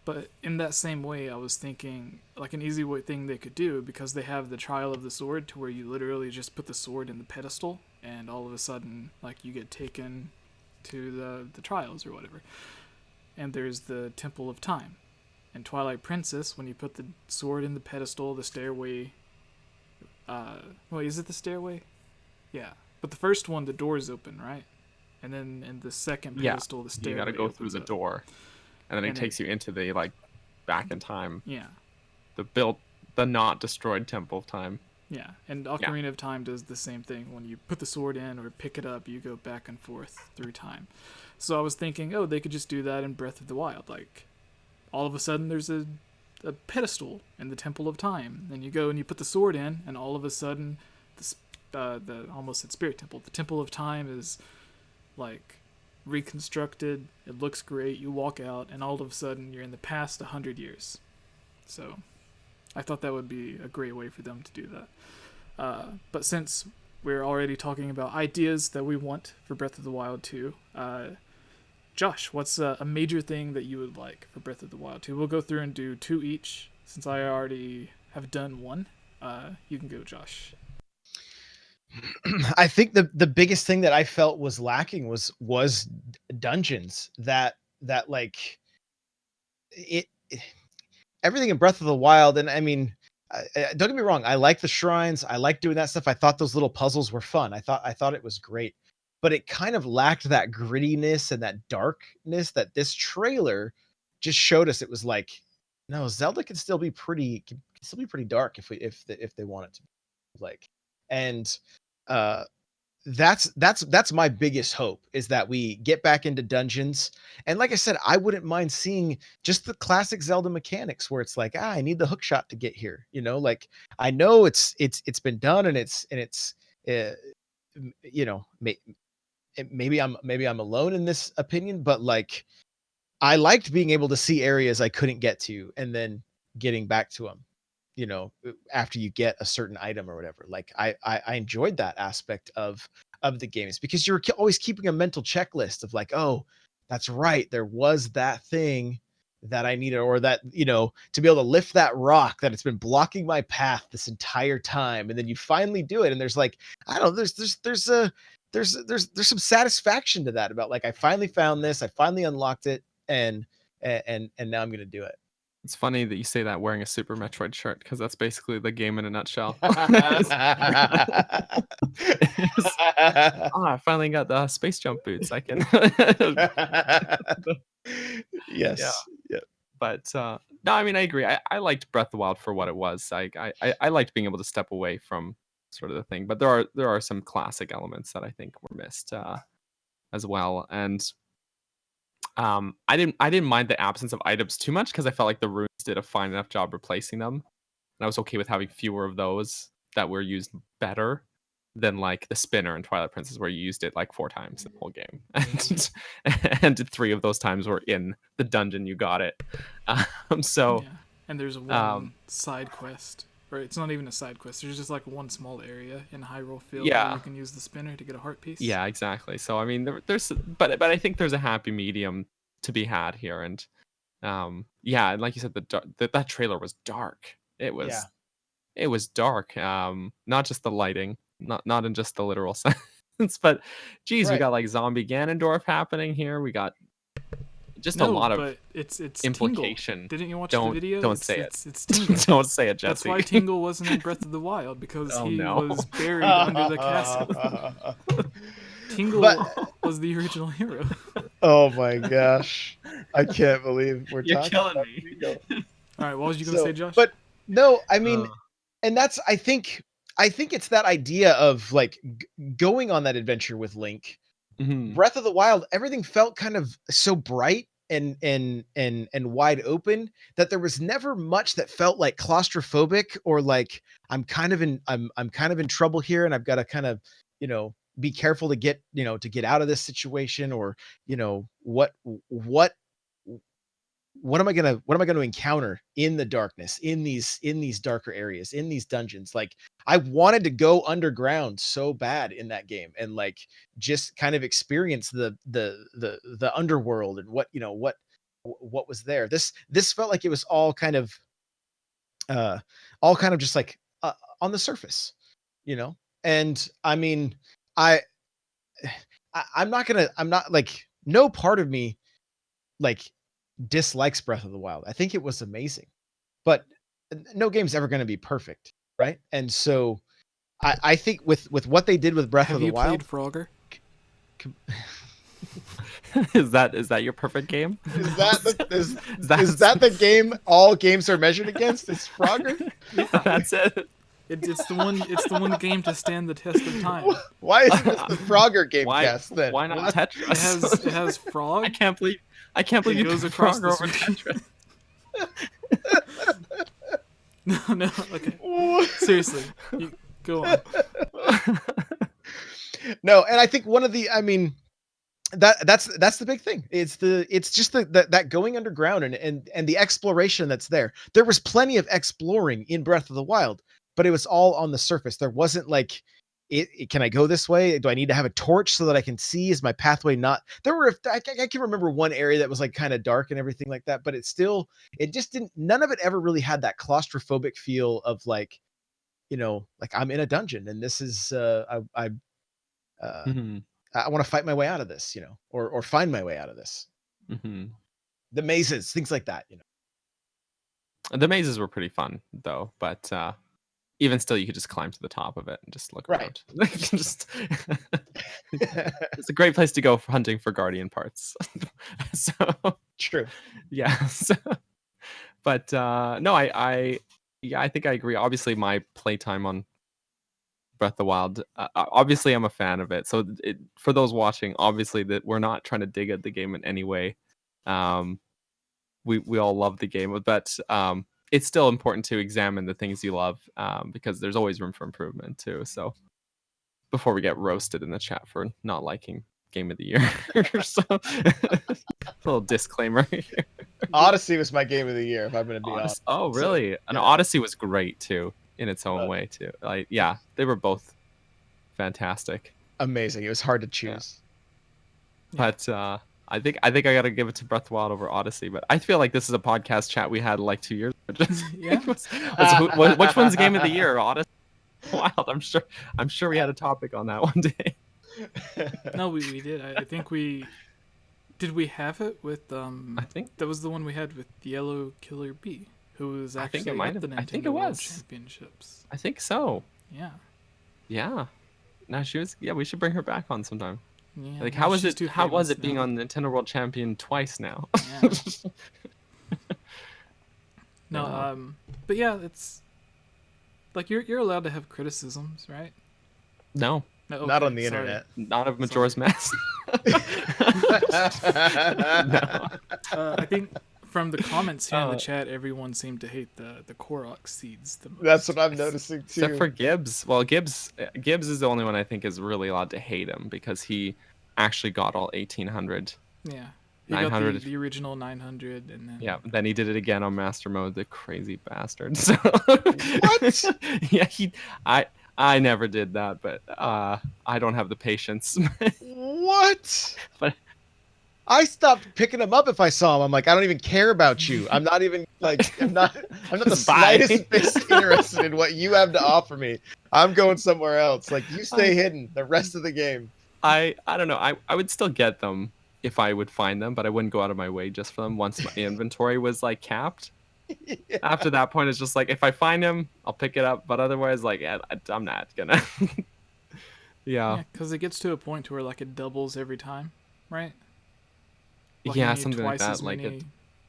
But in that same way, I was thinking like an easy thing they could do, because they have the Trial of the Sword, to where you literally just put the sword in the pedestal and all of a sudden like you get taken to the trials or whatever. And there's the Temple of Time. In Twilight Princess, when you put the sword in the pedestal, the stairway... wait, is it the stairway? Yeah. But the first one, the door's open, right? And then in the second pedestal, the stairway. You gotta go through the door. And then it takes you into the, like, back in time. Yeah. The not destroyed Temple of Time. Yeah. And Ocarina of Time does the same thing. When you put the sword in or pick it up, you go back and forth through time. So I was thinking, they could just do that in Breath of the Wild. Like, all of a sudden there's a pedestal in the Temple of Time. And you go and you put the sword in, and all of a sudden the almost said Spirit Temple. The Temple of Time is like reconstructed. It looks great. You walk out, and all of a sudden you're in the past 100 years. So I thought that would be a great way for them to do that. But since we're already talking about ideas that we want for Breath of the Wild 2, Josh, what's a major thing that you would like for Breath of the Wild 2? We'll go through and do 2 each, since I already have done 1. You can go, Josh. I think the biggest thing that I felt was lacking was dungeons. That like it everything in Breath of the Wild, and I mean, don't get me wrong, I like the shrines, I like doing that stuff. I thought those little puzzles were fun. I thought it was great, but it kind of lacked that grittiness and that darkness that this trailer just showed us. It was like, no, Zelda can still be pretty dark if they want it to be, like. And that's my biggest hope, is that we get back into dungeons. And like I said, I wouldn't mind seeing just the classic Zelda mechanics, where it's like, I need the hook shot to get here. Like, I know it's been done, and it's maybe I'm alone in this opinion, but like I liked being able to see areas I couldn't get to and then getting back to them, after you get a certain item or whatever. Like I enjoyed that aspect of the games because you're always keeping a mental checklist of like, oh, that's right, there was that thing that I needed, or that, to be able to lift that rock that it's been blocking my path this entire time, and then you finally do it, and there's like, I don't know, there's some satisfaction to that, about like, I finally found this, I finally unlocked it, and now I'm gonna do it. It's funny that you say that wearing a Super Metroid shirt, because that's basically the game in a nutshell. I finally got the space jump boots. I can. Yes. Yeah. But no, I mean, I agree. I liked Breath of the Wild for what it was. I liked being able to step away from sort of the thing. But there are some classic elements that I think were missed as well. And I didn't mind the absence of items too much, because I felt like the runes did a fine enough job replacing them, and I was okay with having fewer of those that were used better than like the spinner in Twilight Princess, where you used it like 4 times in the whole game, and 3 of those times were in the dungeon you got it. So yeah. And there's one side quest, or it's not even a side quest. There's just like one small area in Hyrule Field where you can use the spinner to get a heart piece. Yeah, exactly. So I mean, there's but I think there's a happy medium to be had here, and yeah, and like you said, that trailer was dark. It was dark. Not just the lighting, not in just the literal sense, but geez, we got like zombie Ganondorf happening here. We got just a lot of it's implication. Tingle. Didn't you watch the video? Don't say it. It's Tingle. Don't say it, Jesse. That's why Tingle wasn't in Breath of the Wild, because he was buried under the castle. Tingle was the original hero. Oh my gosh, I can't believe you're killing me. All right, what was you gonna say, Josh? But no, I mean, and that's I think it's that idea of like going on that adventure with Link. Mm-hmm. Breath of the Wild, everything felt kind of so bright and wide open that there was never much that felt like claustrophobic, or like I'm kind of in trouble here, and I've got to kind of, be careful to get out of this situation, or what am I gonna encounter in the darkness, in these darker areas, in these dungeons. Like, I wanted to go underground so bad in that game, and like just kind of experience the underworld, and what was there. This felt like it was all kind of just like on the surface, and I mean, I'm not like, no part of me like dislikes Breath of the Wild. I think it was amazing, but no game's ever going to be perfect, right? And so I think with what they did with Breath of the Wild. Have you played Frogger? Is that your perfect game? Is that the game all games are measured against? Is Frogger? Yeah, that's it. It's the one game to stand the test of time. Why isn't this the Frogger Gamecast then? Why not Tetris? It has frog. I can't believe it goes across the over Tetris. No, okay. Seriously, go on. No, and I think one of the, I mean, that's the big thing. It's just that going underground and the exploration that's there. There was plenty of exploring in Breath of the Wild, but it was all on the surface. There wasn't like, can I go this way? Do I need to have a torch so that I can see? Is my pathway not? I can remember one area that was like kind of dark and everything like that, but it just didn't. None of it ever really had that claustrophobic feel of like, like I'm in a dungeon and this is I want to fight my way out of this, or find my way out of this. Mm-hmm. The mazes, things like that, The mazes were pretty fun though, but even still, you could just climb to the top of it and just look around. It's a great place to go for hunting for guardian parts. So true. Yeah. But no, I think I agree. Obviously, my playtime on Breath of the Wild, obviously I'm a fan of it. So for those watching, obviously that we're not trying to dig at the game in any way. We all love the game, but it's still important to examine the things you love, because there's always room for improvement too. So before we get roasted in the chat for not liking game of the year. So, little disclaimer here. Odyssey was my game of the year, if I'm going to be honest. Oh, really? And Odyssey was great too, in its own way too. Like, yeah, they were both fantastic. Amazing. It was hard to choose. But I think I gotta give it to Breath of the Wild over Odyssey. But I feel like this is a podcast chat we had like 2 years ago. Which one's game of the year? Odyssey, Wild. I'm sure we had a topic on that one day. No, we did. I think we did. We have it with I think that was the one we had with Yellow Killer Bee, who was actually it might at the have. Nintendo I think it World was Championships. I think so. Yeah. Yeah. No, she was. Yeah, we should bring her back on sometime. Yeah, like, no, how was it? too How was famous it being now. on Nintendo World Champion twice now? Yeah. No, but yeah, it's like you're allowed to have criticisms, right? No, No, not okay, on the sorry. internet. not of Majora's Mask. No. I think from the comments here in the chat, everyone seemed to hate the Korok seeds the most. That's what I'm noticing too. Except for Gibbs. Well, Gibbs is the only one I think is really allowed to hate him because he actually got all 1800. Yeah. He 900. got the original 900, and then Yeah, then he did it again on Master Mode. The crazy bastard. So, What? Yeah, I never did that, but I don't have the patience. What? But I stopped picking him up if I saw him. I'm like, I don't even care about you. I'm not even like, I'm not the Bye. slightest bit interested in what you have to offer me. I'm going somewhere else. Like, you stay hidden the rest of the game. I don't know. I would still get them if I would find them, but I wouldn't go out of my way just for them once my inventory was like capped. Yeah. After that point, it's just like, if I find him, I'll pick it up, but otherwise, like, I'm not gonna. Yeah, because it gets to a point to where like it doubles every time, right? Like, yeah, you need something like twice that. as Like many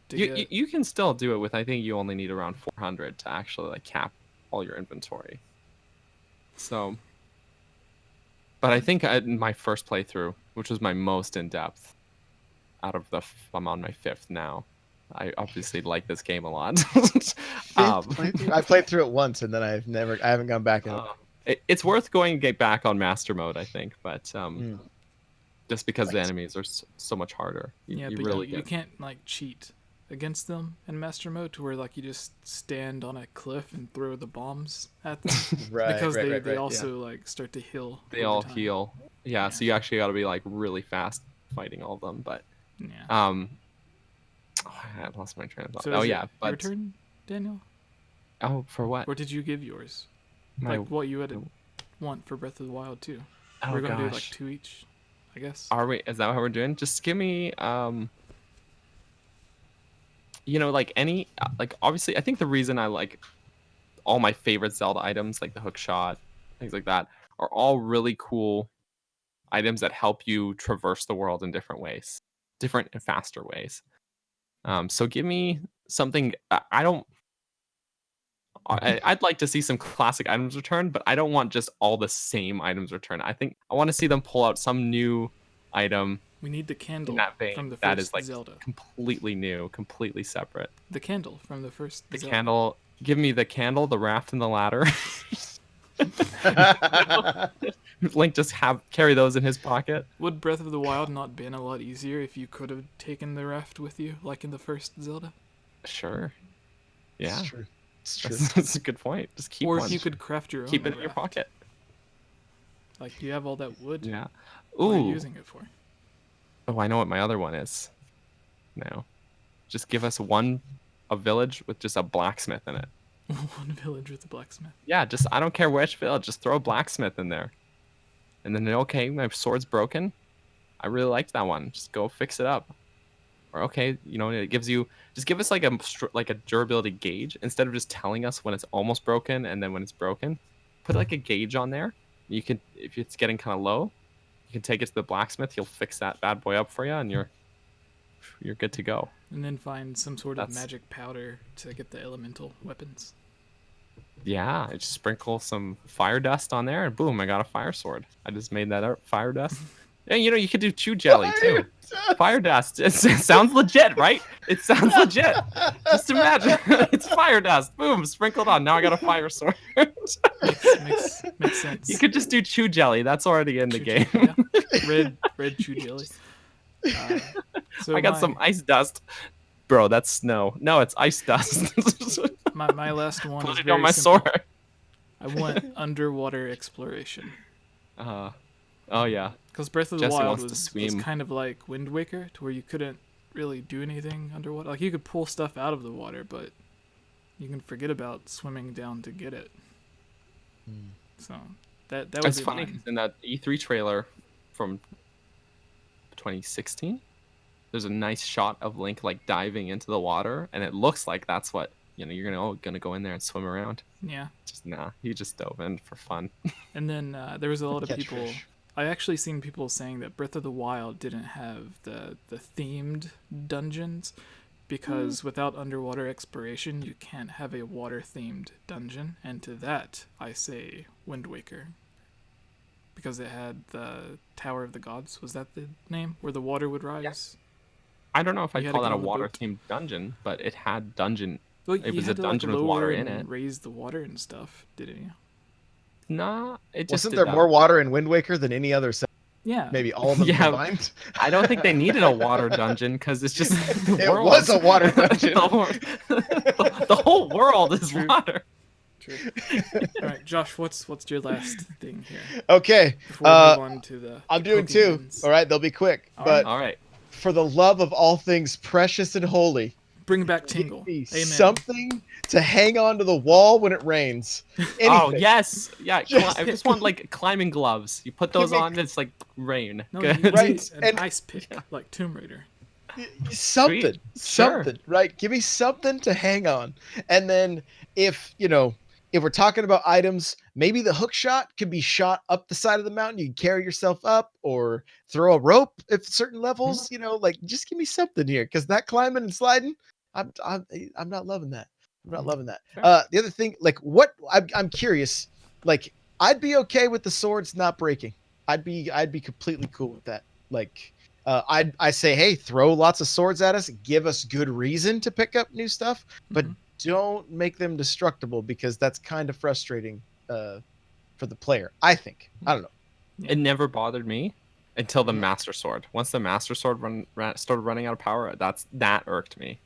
to you get- you can still do it with. I think you only need around 400 to actually like cap all your inventory. So, but I think in my first playthrough, which was my most in depth, out of the I'm on my 5th now. I obviously like this game a lot. I played through it once and then I haven't gone back in it. It's worth going to get back on Master Mode, I think, but just because the Right. enemies are so much harder. but you can't like cheat against them in Master Mode to where like you just stand on a cliff and throw the bombs at them Right, because right, they yeah. also like start to heal. They over all time. heal. Yeah, so you actually got to be like really fast fighting all of them. But Yeah. I lost my train of thought. So Oh is yeah, it but your turn, Daniel? oh, for what? Or did you give yours? My- Like what you had want for Breath of the Wild too. Oh We're gonna do like gosh. 2 each, I guess. Are we? Is that how we're doing? Just give me like any like obviously I think the reason I like all my favorite Zelda items like the hook shot, things like that, are all really cool items that help you traverse the world in different ways, different and faster ways. So give me something. I'd like to see some classic items returned, but I don't want just all the same items returned. I think I want to see them pull out some new item We need the in candle that vein from the first that is like Zelda. completely new, completely separate. The candle from the first The Zelda. candle. Give me the candle, the raft, and the ladder. Link just carry those in his pocket. Would Breath of the Wild not been a lot easier if you could have taken the raft with you, like in the first Zelda? Sure. Yeah. It's true. It's true. That's a good point. Just keep Or one. if you could craft your own Keep it in your raft. pocket. Like, you have all that wood. Yeah. What are you Ooh. using it for? Oh, I know what my other one is. Now, just give us a village with just a blacksmith in it. One village with a blacksmith. Yeah, just I don't care which village, just throw a blacksmith in there. And then okay, my sword's broken. I really liked that one. Just go fix it up. Or okay, it gives you just give us like a durability gauge instead of just telling us when it's almost broken and then when it's broken. Put like a gauge on there. You can, if it's getting kind of low, you can take it to the blacksmith. He'll fix that bad boy up for you, and you're good to go. And then find some sort of That's- magic powder to get the elemental weapons. Yeah, I just sprinkle some fire dust on there, and boom, I got a fire sword. I just made that up. Fire dust. Yeah, you could do chew jelly too. Fire dust. It sounds legit, right? It sounds legit. Just imagine. It's fire dust. Boom, sprinkled on. Now I got a fire sword. Makes sense. You could just do chew jelly. That's already in the Chew game. jelly, yeah. red chew jelly. So I got some ice dust. Bro, that's snow. No, it's ice dust. my last one Put is it very on my simple. sword. I want underwater exploration. Oh yeah. Because Breath of the Jesse Wild wants to was swim. kind of like Wind Waker, to where you couldn't really do anything underwater. Like, you could pull stuff out of the water, but you can forget about swimming down to get it. So that would It's be funny mine. 'cause in that E3 trailer from 2016, there's a nice shot of Link like diving into the water, and it looks like that's what you're gonna go in there and swim around. Yeah. Just he just dove in for fun. And then there was a lot of Catch people. fish. I actually seen people saying that Breath of the Wild didn't have the themed dungeons because without underwater exploration, you can't have a water themed dungeon. And to that, I say Wind Waker. Because it had the Tower of the Gods. Was that the name? Where the water would rise? I don't know if You I'd had call to that get a on the water boat. themed dungeon, but it had dungeon. Well, It you was a had to dungeon like with lower water in and it. raise the water and stuff, didn't you? Nah, it just Wasn't did there that. more water in Wind Waker than any other? Yeah. Maybe all of them Yeah. combined. I don't think they needed a water dungeon because it's just the It world. was a water dungeon. the whole world is True. water. True. All right, Josh, what's your last thing here? Okay. Before we move on to the I'm doing two. Pokemons. All right, they'll be quick. All But All right. for the love of all things precious and holy, Bring back give Tingle. me Amen. something to hang onto the wall when it rains. Anything. Oh yes, yeah. I just want like climbing gloves. You put those Give me- on, it's like rain. No, Good. you Right, need an and- ice pick, like Tomb Raider. Something. Sweet. Sure. Something. Right. Give me something to hang on. And then if we're talking about items, maybe the hook shot could be shot up the side of the mountain. You can carry yourself up or throw a rope at certain levels, like just give me something here. Cause that climbing and sliding, I'm not loving that. I'm not loving that. Fair. The other thing, like I'm curious, like I'd be okay with the swords not breaking. I'd be completely cool with that. Like, I say, hey, throw lots of swords at us, give us good reason to pick up new stuff, but don't make them destructible because that's kind of frustrating for the player. I think. I don't know. It never bothered me until the Master Sword. Once the Master Sword started running out of power, that irked me.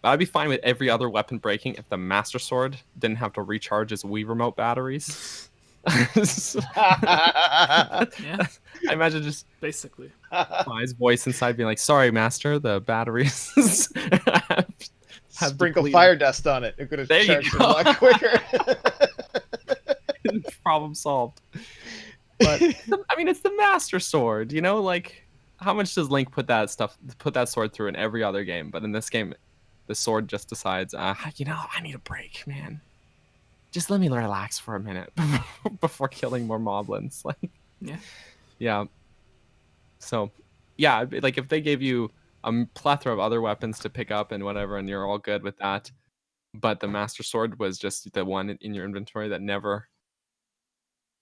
But I'd be fine with every other weapon breaking if the Master Sword didn't have to recharge its Wii remote batteries. Yeah, I imagine just basically. Fi's voice inside being like, "Sorry, Master, the batteries have Sprinkle depleted." fire dust on it. It could have There you charged it a go. lot quicker. Problem solved. But I mean, it's the Master Sword, like how much does Link put that sword through in every other game? But in this game, the sword just decides, I need a break, man. Just let me relax for a minute before killing more moblins. Like, yeah. So, yeah, like if they gave you a plethora of other weapons to pick up and whatever, and you're all good with that, but the Master Sword was just the one in your inventory that never.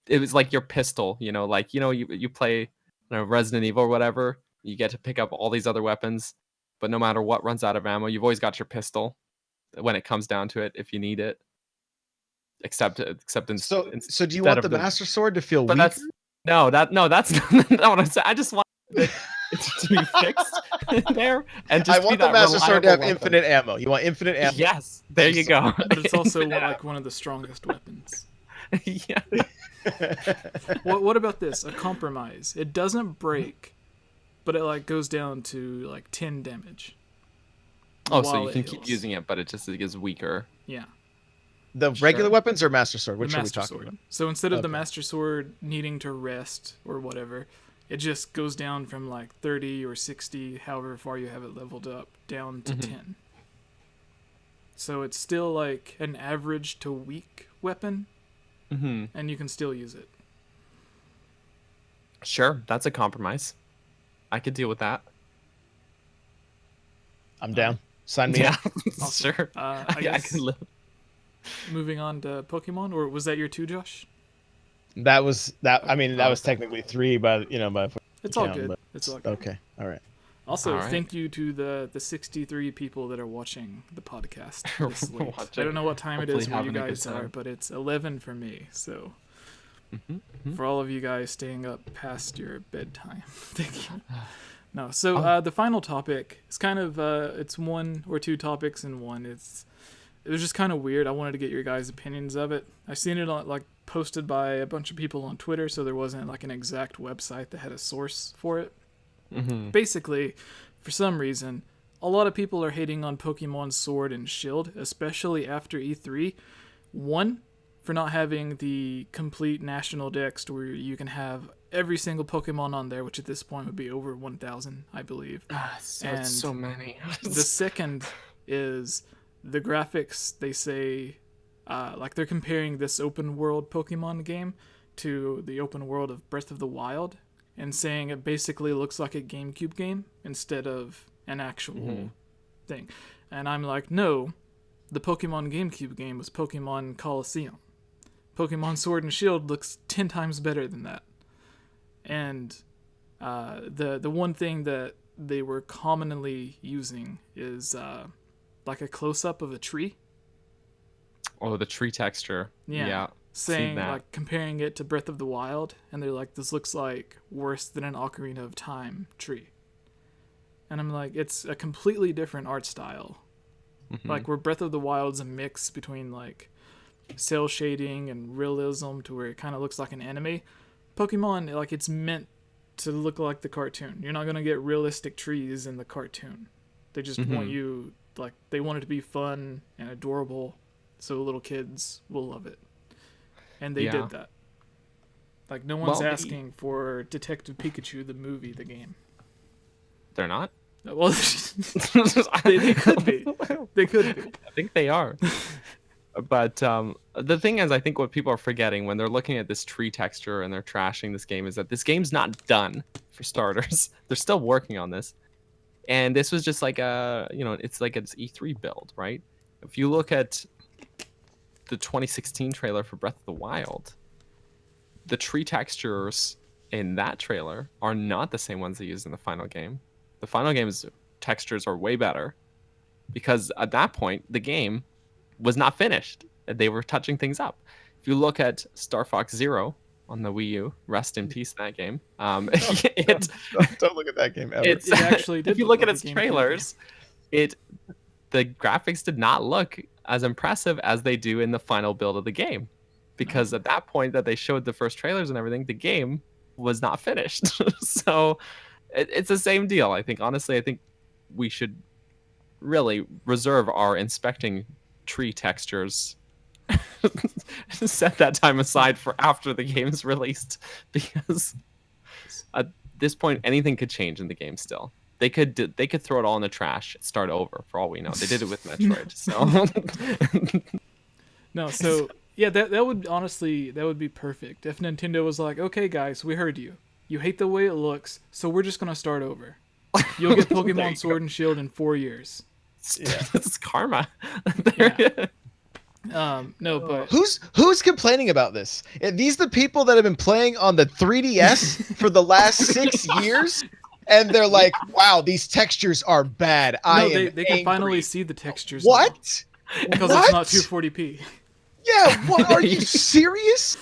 It was like your pistol, you play Resident Evil or whatever, you get to pick up all these other weapons, but no matter what runs out of ammo, you've always got your pistol when it comes down to it if you need it. Except So do you want the Master Sword to feel weaker? That's not what I'm saying. I just want it to be fixed there, and just I want the Master Sword to have infinite ammo. You want infinite ammo? Yes, there you go. But it's also like one of the strongest weapons. Yeah. What about this? A compromise. It doesn't break, but it like goes down to like 10 damage. Oh, so you can keep using it, but it gets weaker. Yeah. The regular weapons or Master Sword? Which are we talking about? So instead of the Master Sword needing to rest or whatever, it just goes down from like 30 or 60, however far you have it leveled up, down to 10. So it's still like an average to weak weapon, and you can still use it. Sure, that's a compromise. I could deal with that. I'm down. Sign me up. Sure. I guess, I can live. Moving on to Pokemon, or was that your 2, Josh? That was technically 3, but it's all good. It's all good. Okay, all right. Also, thank you to the 63 people that are watching the podcast this late. I don't know what time it is where you guys are, but it's 11 for me. So For all of you guys staying up past your bedtime. Thank you. No, so the final topic is kind of it's one or two topics in one. It was just kind of weird. I wanted to get your guys' opinions of it. I've seen it on, like, posted by a bunch of people on Twitter, so there wasn't like an exact website that had a source for it. Basically, for some reason, a lot of people are hating on Pokemon Sword and Shield, especially after E3. One, for not having the complete national dex where you can have every single Pokemon on there, which at this point would be over 1,000, I believe. So many. The second is the graphics. They say, like, they're comparing this open world Pokemon game to the open world of Breath of the Wild, and saying it basically looks like a GameCube game instead of an actual thing. And I'm like, no, the Pokemon GameCube game was Pokemon Colosseum. Pokemon Sword and Shield looks 10 times better than that. And the one thing that they were commonly using is like a close-up of a tree. Oh, the tree texture. Yeah. Saying, like, comparing it to Breath of the Wild, and they're like, this looks like worse than an Ocarina of Time tree. And I'm like, it's a completely different art style. Like, where Breath of the Wild's a mix between, like, cell shading and realism to where it kind of looks like an anime. Pokemon, like, it's meant to look like the cartoon. You're not going to get realistic trees in the cartoon. They just want you, like, they want it to be fun and adorable so little kids will love it. And they did that. Like, no one's asking for Detective Pikachu, the movie, the game. They're not? Well, they could be. They could be. I think they are. But the thing is, I think what people are forgetting when they're looking at this tree texture and they're trashing this game is that this game's not done, for starters. They're still working on this. And this was just like it's like its E3 build, right? If you look at the 2016 trailer for Breath of the Wild, the tree textures in that trailer are not the same ones they used in the final game. The final game's textures are way better because at that point, the game was not finished. They were touching things up. If you look at Star Fox Zero on the Wii U, rest in peace, that game. Don't look at that game ever. It actually did. If you look at its trailers, the graphics did not look as impressive as they do in the final build of the game, because at that point that they showed the first trailers and everything, the game was not finished. So it's the same deal. I think, honestly, I think we should really reserve our inspecting tree textures set that time aside for after the game's released, because at this point anything could change in the game still. They could throw it all in the trash, start over, for all we know. They did it with Metroid. So no, so yeah, that would honestly, that would be perfect if Nintendo was like, okay guys, we heard you. You hate the way it looks, so we're just gonna start over. You'll get Pokemon Sword and Shield in 4 years. Yeah, it's karma. No, but who's complaining about this? Are these the people that have been playing on the 3DS for the last 6 years? And they're like, wow, these textures are bad. They can finally see the textures. What? Now, because it's not 240p. Yeah, what, are you serious?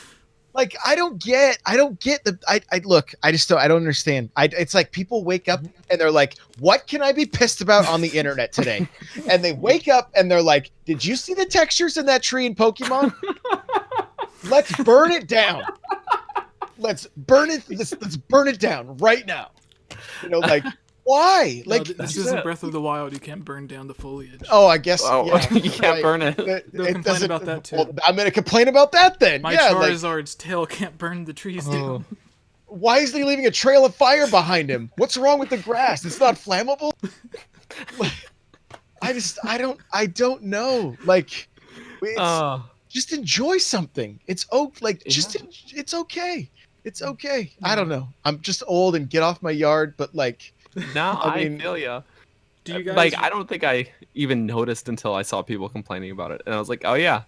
Like, I don't get the, I don't understand. It's like people wake up and they're like, what can I be pissed about on the internet today? And they wake up and they're like, did you see the textures in that tree in Pokemon? Let's burn it down. Let's burn it down right now. You know, like, why? No, Like, this isn't Breath of the Wild. You can't burn down the foliage. Oh, I guess. Oh, yeah. you can't burn it. They'll complain about that too. Well, I'm gonna complain about that then. My yeah, Charizard's tail can't burn the trees down. Why is he leaving a trail of fire behind him? What's wrong with the grass? It's not flammable. I don't know. Like, just enjoy something. It's it's okay. It's okay. I don't know. I'm just old and get off my yard, but like, no, I feel ya. Do you guys like? I don't think I even noticed until I saw people complaining about it, and I was like, oh yeah,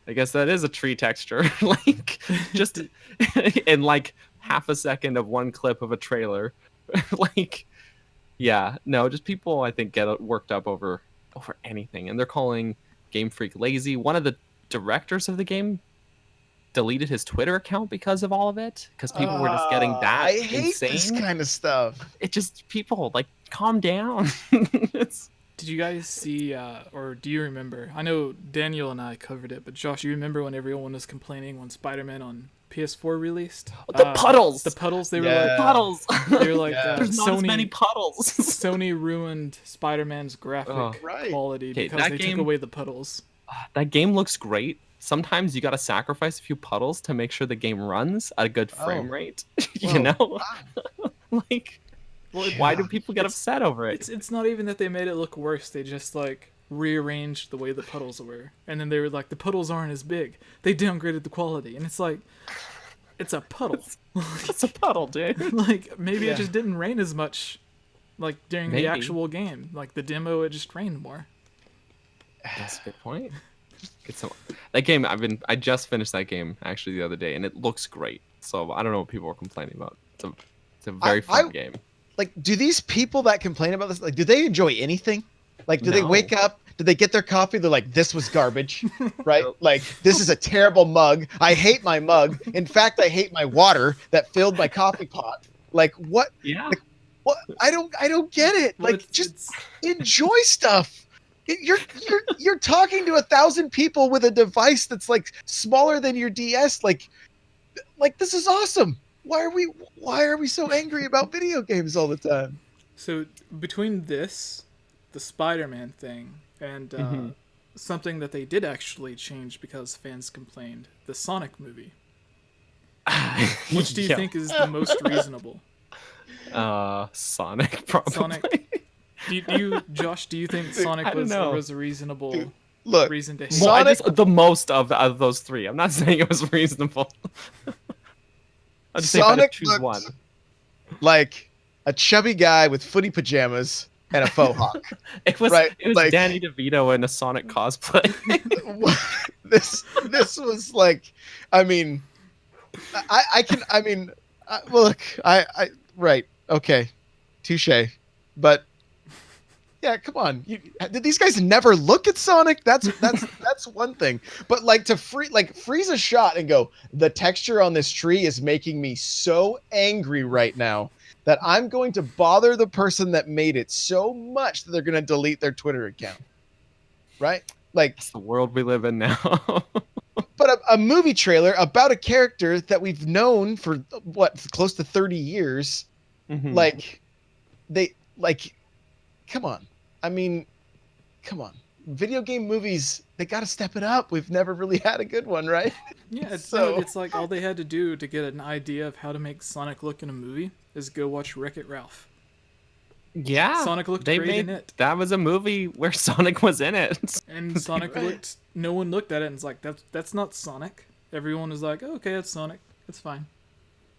I guess that is a tree texture. Like, just in like half a second of one clip of a trailer. Like, yeah, no, just people I think get worked up over anything, and they're calling Game Freak lazy. One of the directors of the game deleted his Twitter account because of all of it, because people were just getting that I hate insane. this kind of stuff. It just, people, like, calm down. Did you guys see, or do you remember? I know Daniel and I covered it, but Josh, you remember when everyone was complaining when Spider-Man on PS4 released? The puddles! The puddles, they were Yeah. like... Puddles! They were like, There's not as many puddles. Sony ruined Spider-Man's graphic quality because they took away the puddles. That game looks great. Sometimes you gotta sacrifice a few puddles to make sure the game runs at a good frame rate. You know? Like, why do people get upset over it? It's not even that they made it look worse. They just, like, rearranged the way the puddles were. And then they were like, the puddles aren't as big. They downgraded the quality. And it's like, it's a puddle. It's a puddle, dude. Like, maybe it just didn't rain as much, like, during the actual game. Like, the demo, it just rained more. That's a good point. That game, I just finished that game actually the other day, and it looks great. So I don't know what people are complaining about. It's a very fun game. Like, do these people that complain about this, like, do they enjoy anything? Like, do they wake up? Do they get their coffee? They're like, this was garbage, right? Like, this is a terrible mug. I hate my mug. In fact, I hate my water that filled my coffee pot. Like, what? Yeah. Like, what? I don't get it. Well, like, just enjoy stuff. You're talking to 1,000 people with a device that's like smaller than your DS. Like this is awesome. Why are we so angry about video games all the time? So between this, the Spider-Man thing, and something that they did actually change because fans complained, the Sonic movie. Which do you think is the most reasonable? Sonic, probably. Sonic. Josh, do you think Sonic was a reasonable reason to hate? Sonic, the most of those three. I'm not saying it was reasonable. I'll just Sonic choose one. Like a chubby guy with footy pajamas and a faux hawk. It was like, Danny DeVito in a Sonic cosplay. This was like, I mean, right, okay, touche, but. Yeah, come on. Did these guys never look at Sonic? That's one thing. But like to freeze a shot and go, the texture on this tree is making me so angry right now that I'm going to bother the person that made it so much that they're going to delete their Twitter account. Right? Like, it's the world we live in now. But a movie trailer about a character that we've known for close to 30 years, come on. I mean, come on. Video game movies, they got to step it up. We've never really had a good one, right? Yeah, it's like all they had to do to get an idea of how to make Sonic look in a movie is go watch Wreck-It Ralph. Yeah. Sonic looked great in it. That was a movie where Sonic was in it. And Sonic no one looked at it and was like, that's not Sonic. Everyone was like, oh, okay, it's Sonic. It's fine.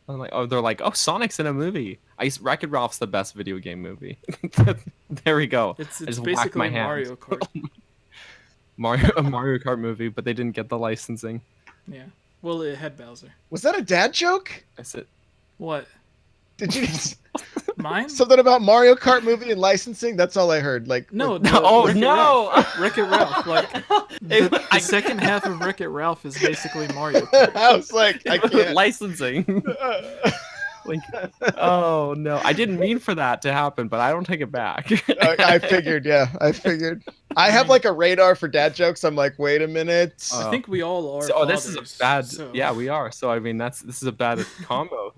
I'm like, they're like, Sonic's in a movie. Wreck-It Ralph's the best video game movie. There we go. It's basically Mario Kart. A Mario Kart movie, but they didn't get the licensing. Yeah. Well, it had Bowser. Was that a dad joke? That's it. What? Did you mine? Something about Mario Kart movie and licensing? That's all I heard. Like no. Wreck-It Ralph. Like the second half of Wreck-It Ralph is basically Mario Kart. I was like, I can't. Licensing. Like, oh no, I didn't mean for that to happen, but I don't take it back. I figured. I have like a radar for dad jokes. I'm like, wait a minute. I think we all are. This is a bad. So. Yeah, we are. So I mean, this is a bad combo.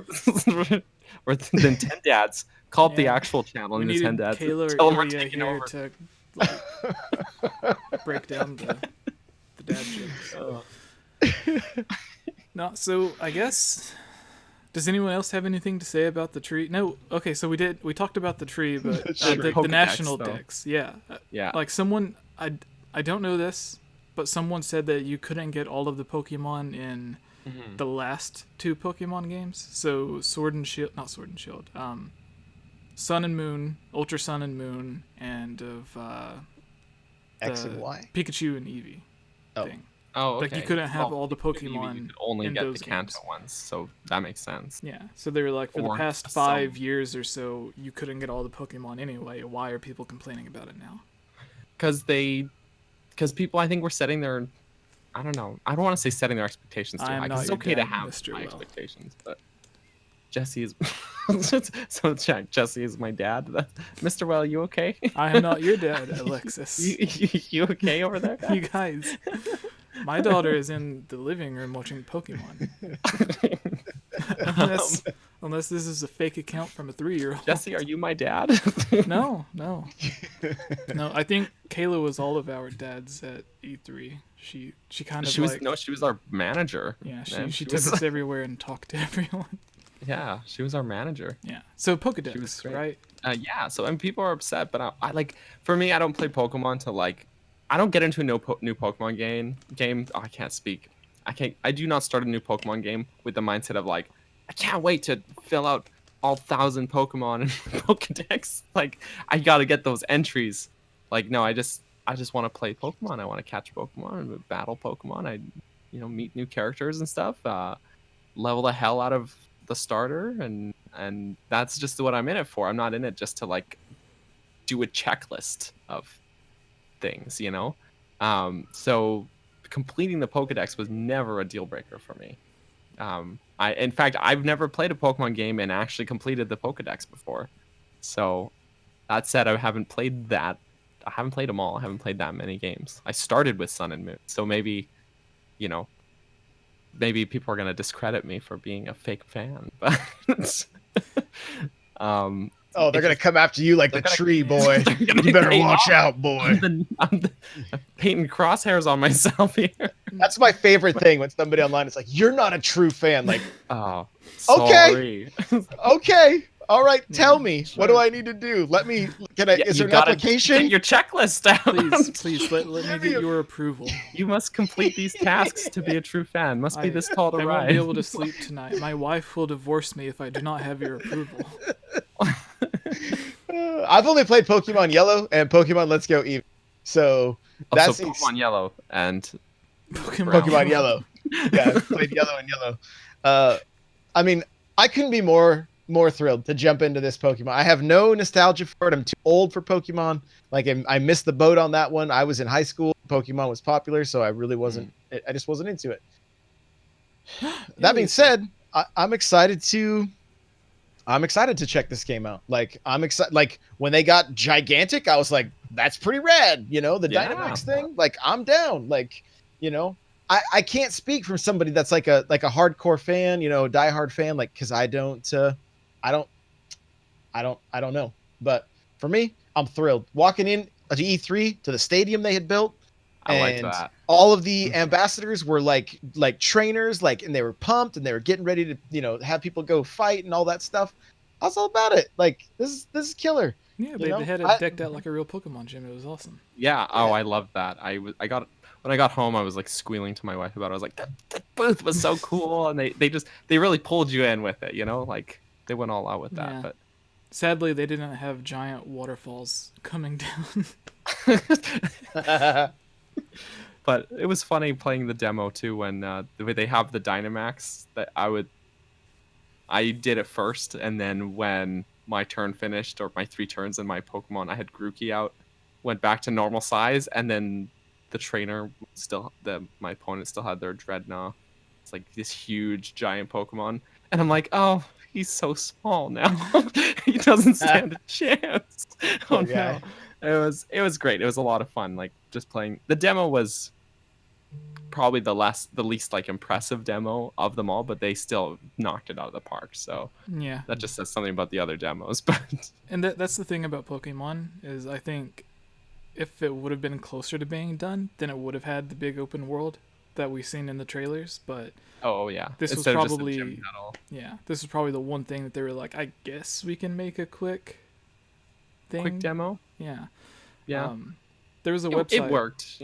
Or then 10 dads. Call up the actual channel and the 10 dads. Kayla or Ilya here to break down the dad jokes. No, so I guess. Does anyone else have anything to say about the tree? No. Okay, so we talked about the tree, but the national decks. Yeah. Yeah. Like someone, I don't know this, but someone said that you couldn't get all of the Pokemon in the last two Pokemon games. So Sun and Moon, Ultra Sun and Moon, and of X and Y, Pikachu and Eevee thing. Oh, okay. Like you couldn't have all the Pokemon. You could only get the Kanto ones, so that makes sense. Yeah, so they were like, for the past 5 years or so, you couldn't get all the Pokemon anyway. Why are people complaining about it now? Because people, I think, were setting their I don't know. I don't want to say setting their expectations too high, because it's okay to have Mr. high Well. expectations, but Jesse is so check. Jesse is my dad. Mr. Well, you okay? I am not your dad, Alexis. you okay over there, guys? You guys. My daughter is in the living room watching Pokemon. Unless this is a fake account from a 3-year-old. Jesse, are you my dad? No. I think Kayla was all of our dads at E3. She kind of she was our manager. Yeah, she took us everywhere and talked to everyone. Yeah, she was our manager. Yeah. So Pokedex, right? Yeah. So people are upset, but I like, for me, I don't play Pokemon to like, I don't get into a new Pokemon game. Oh, I can't speak. I do not start a new Pokemon game with the mindset of like, I can't wait to fill out all 1,000 Pokemon in Pokedex. Like, I gotta get those entries. Like, no, I just want to play Pokemon. I want to catch Pokemon and battle Pokemon. I, meet new characters and stuff. Level the hell out of the starter, and that's just what I'm in it for. I'm not in it just to like do a checklist of things, So completing the Pokedex was never a deal breaker for me. In fact, I've never played a Pokemon game and actually completed the Pokedex before. So that said, I haven't played them all. I haven't played that many games. I started with Sun and Moon, so maybe people are going to discredit me for being a fake fan, but they're going to come after you like the tree, boy. You better watch out, boy. I'm painting crosshairs on myself here. That's my favorite thing when somebody online is like, you're not a true fan. Like, oh, sorry. Okay. All right, tell me. Sure. What do I need to do? Is there an application? Get your checklist out. Please let me get your approval. You must complete these tasks to be a true fan. Must be this tall to ride. I won't be able to sleep tonight. My wife will divorce me if I do not have your approval. I've only played Pokemon Yellow and Pokemon Let's Go Eevee. So that's Pokemon Yellow and Pokemon Yellow. Yeah, I've played Yellow and Yellow. I mean, I couldn't be more thrilled to jump into this Pokemon. I have no nostalgia for it. I'm too old for Pokemon. Like, I missed the boat on that one. I was in high school. Pokemon was popular, so I really wasn't. I just wasn't into it. That being said, I'm excited to check this game out. Like, I'm excited. Like, when they got gigantic, I was like, that's pretty rad. The Dynamax thing. Like, I'm down. Like, I can't speak from somebody that's like a hardcore fan, a diehard fan, like, because I don't know. But for me, I'm thrilled walking in to E3 to the stadium they had built. I like that. All of the ambassadors were like trainers, and they were pumped and they were getting ready to, have people go fight and all that stuff. I was all about it. Like, this is killer. Yeah, they had it decked out like a real Pokemon gym. It was awesome. Yeah. Oh, I love that. When I got home, I was like squealing to my wife about it. I was like, that booth was so cool, and they really pulled you in with it. Like they went all out with that. Yeah. But sadly, they didn't have giant waterfalls coming down. But it was funny playing the demo too when they have the Dynamax that I did it first, and then when my turn finished, or my 3 turns and my Pokemon, I had Grookey out, went back to normal size, and then the trainer my opponent still had their Dreadnought. It's like this huge giant Pokemon, and I'm like, oh, he's so small now. He doesn't stand a chance. Oh no. It was great. It was a lot of fun. Like, just playing. The demo was probably the least like impressive demo of them all, but they still knocked it out of the park. So yeah, that just says something about the other demos. But that's the thing about Pokemon is, I think if it would have been closer to being done, then it would have had the big open world that we've seen in the trailers. But this was probably the one thing that they were like, I guess we can make a quick demo. Yeah. There was a website. It worked.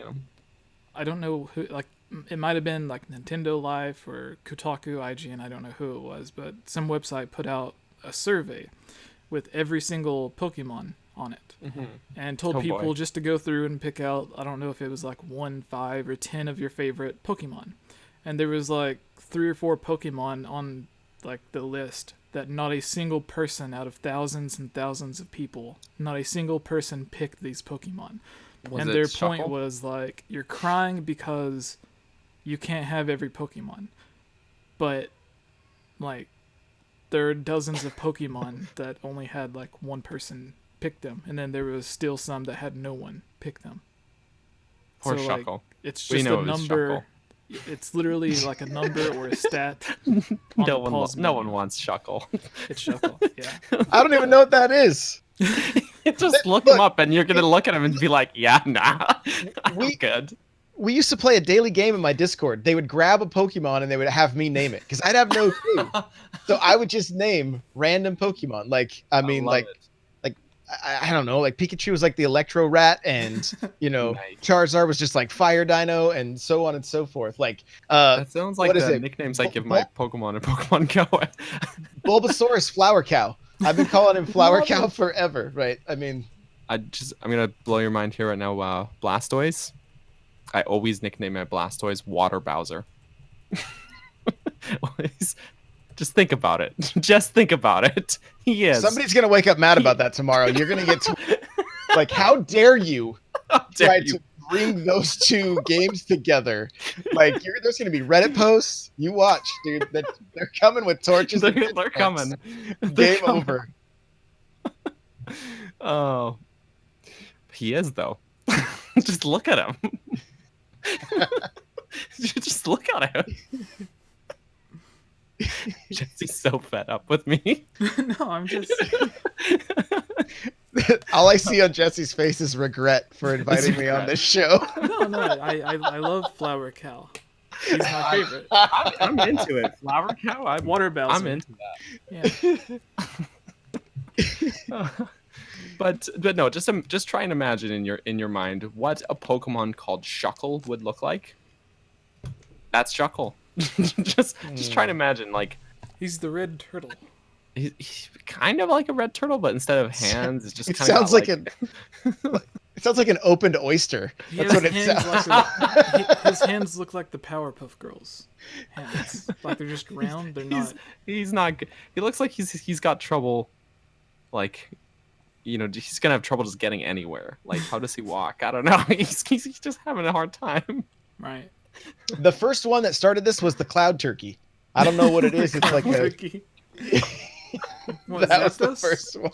I don't know who. Like, it might have been like Nintendo Life or Kotaku, IGN. I don't know who it was, but some website put out a survey with every single Pokemon on it, and told people just to go through and pick out, I don't know if it was like 1, 5, or 10 of your favorite Pokemon, and there was like 3 or 4 Pokemon on like the list that not a single person out of thousands and thousands of people, not a single person picked these Pokemon. And their point was like, you're crying because you can't have every Pokemon. But, like, there are dozens of Pokemon that only had, like, one person pick them. And then there was still some that had no one pick them. Poor so, Shuckle. Like, it's just a number. It's literally like a number or a stat. No one wants Shuckle. It's Shuckle, yeah. I don't even know what that is. Just look him up, and you're gonna look at him and be like, "Yeah, nah, I'm good." We used to play a daily game in my Discord. They would grab a Pokemon and they would have me name it because I'd have no clue. So I would just name random Pokemon. Like, I don't know, like Pikachu was like the Electro Rat, and nice. Charizard was just like Fire Dino, and so on and so forth. Like, that sounds like the nicknames I give my Pokemon in Pokemon Go. Bulbasaurus, Flower Cow. I've been calling him Flower Cow forever, right? I mean, I'm gonna blow your mind here right now. Blastoise. I always nickname my Blastoise Water Bowser. Just think about it. Just think about it. He is. Somebody's gonna wake up mad about that tomorrow. You're gonna get like, how dare you try to bring those two games together? Like, there's gonna be Reddit posts. You watch, dude. They're coming with torches. They're coming. Game over. Oh, he is though. Just look at him. Just look at him. Jesse's so fed up with me. No, I'm just. All I see on Jesse's face is regret for inviting me on this show. No, I love Flower Cow. He's my favorite. I'm into it. Flower Cow. Water Bowser. I'm into that. Yeah. But no, just try and imagine in your mind what a Pokemon called Shuckle would look like. That's Shuckle. just try and imagine, like, he's the red turtle. He's kind of like a red turtle, but instead of hands, it's just it kind of sounds like it sounds like an opened oyster. That's what it sounds like. His hands look like the Powerpuff Girls hands. Like they're just round. They're not. He's not. He looks like he's got trouble. Like, he's gonna have trouble just getting anywhere. Like, how does he walk? I don't know. He's just having a hard time. Right. The first one that started this was the Cloud Turkey. I don't know what it is. It's like turkey. That was the first one.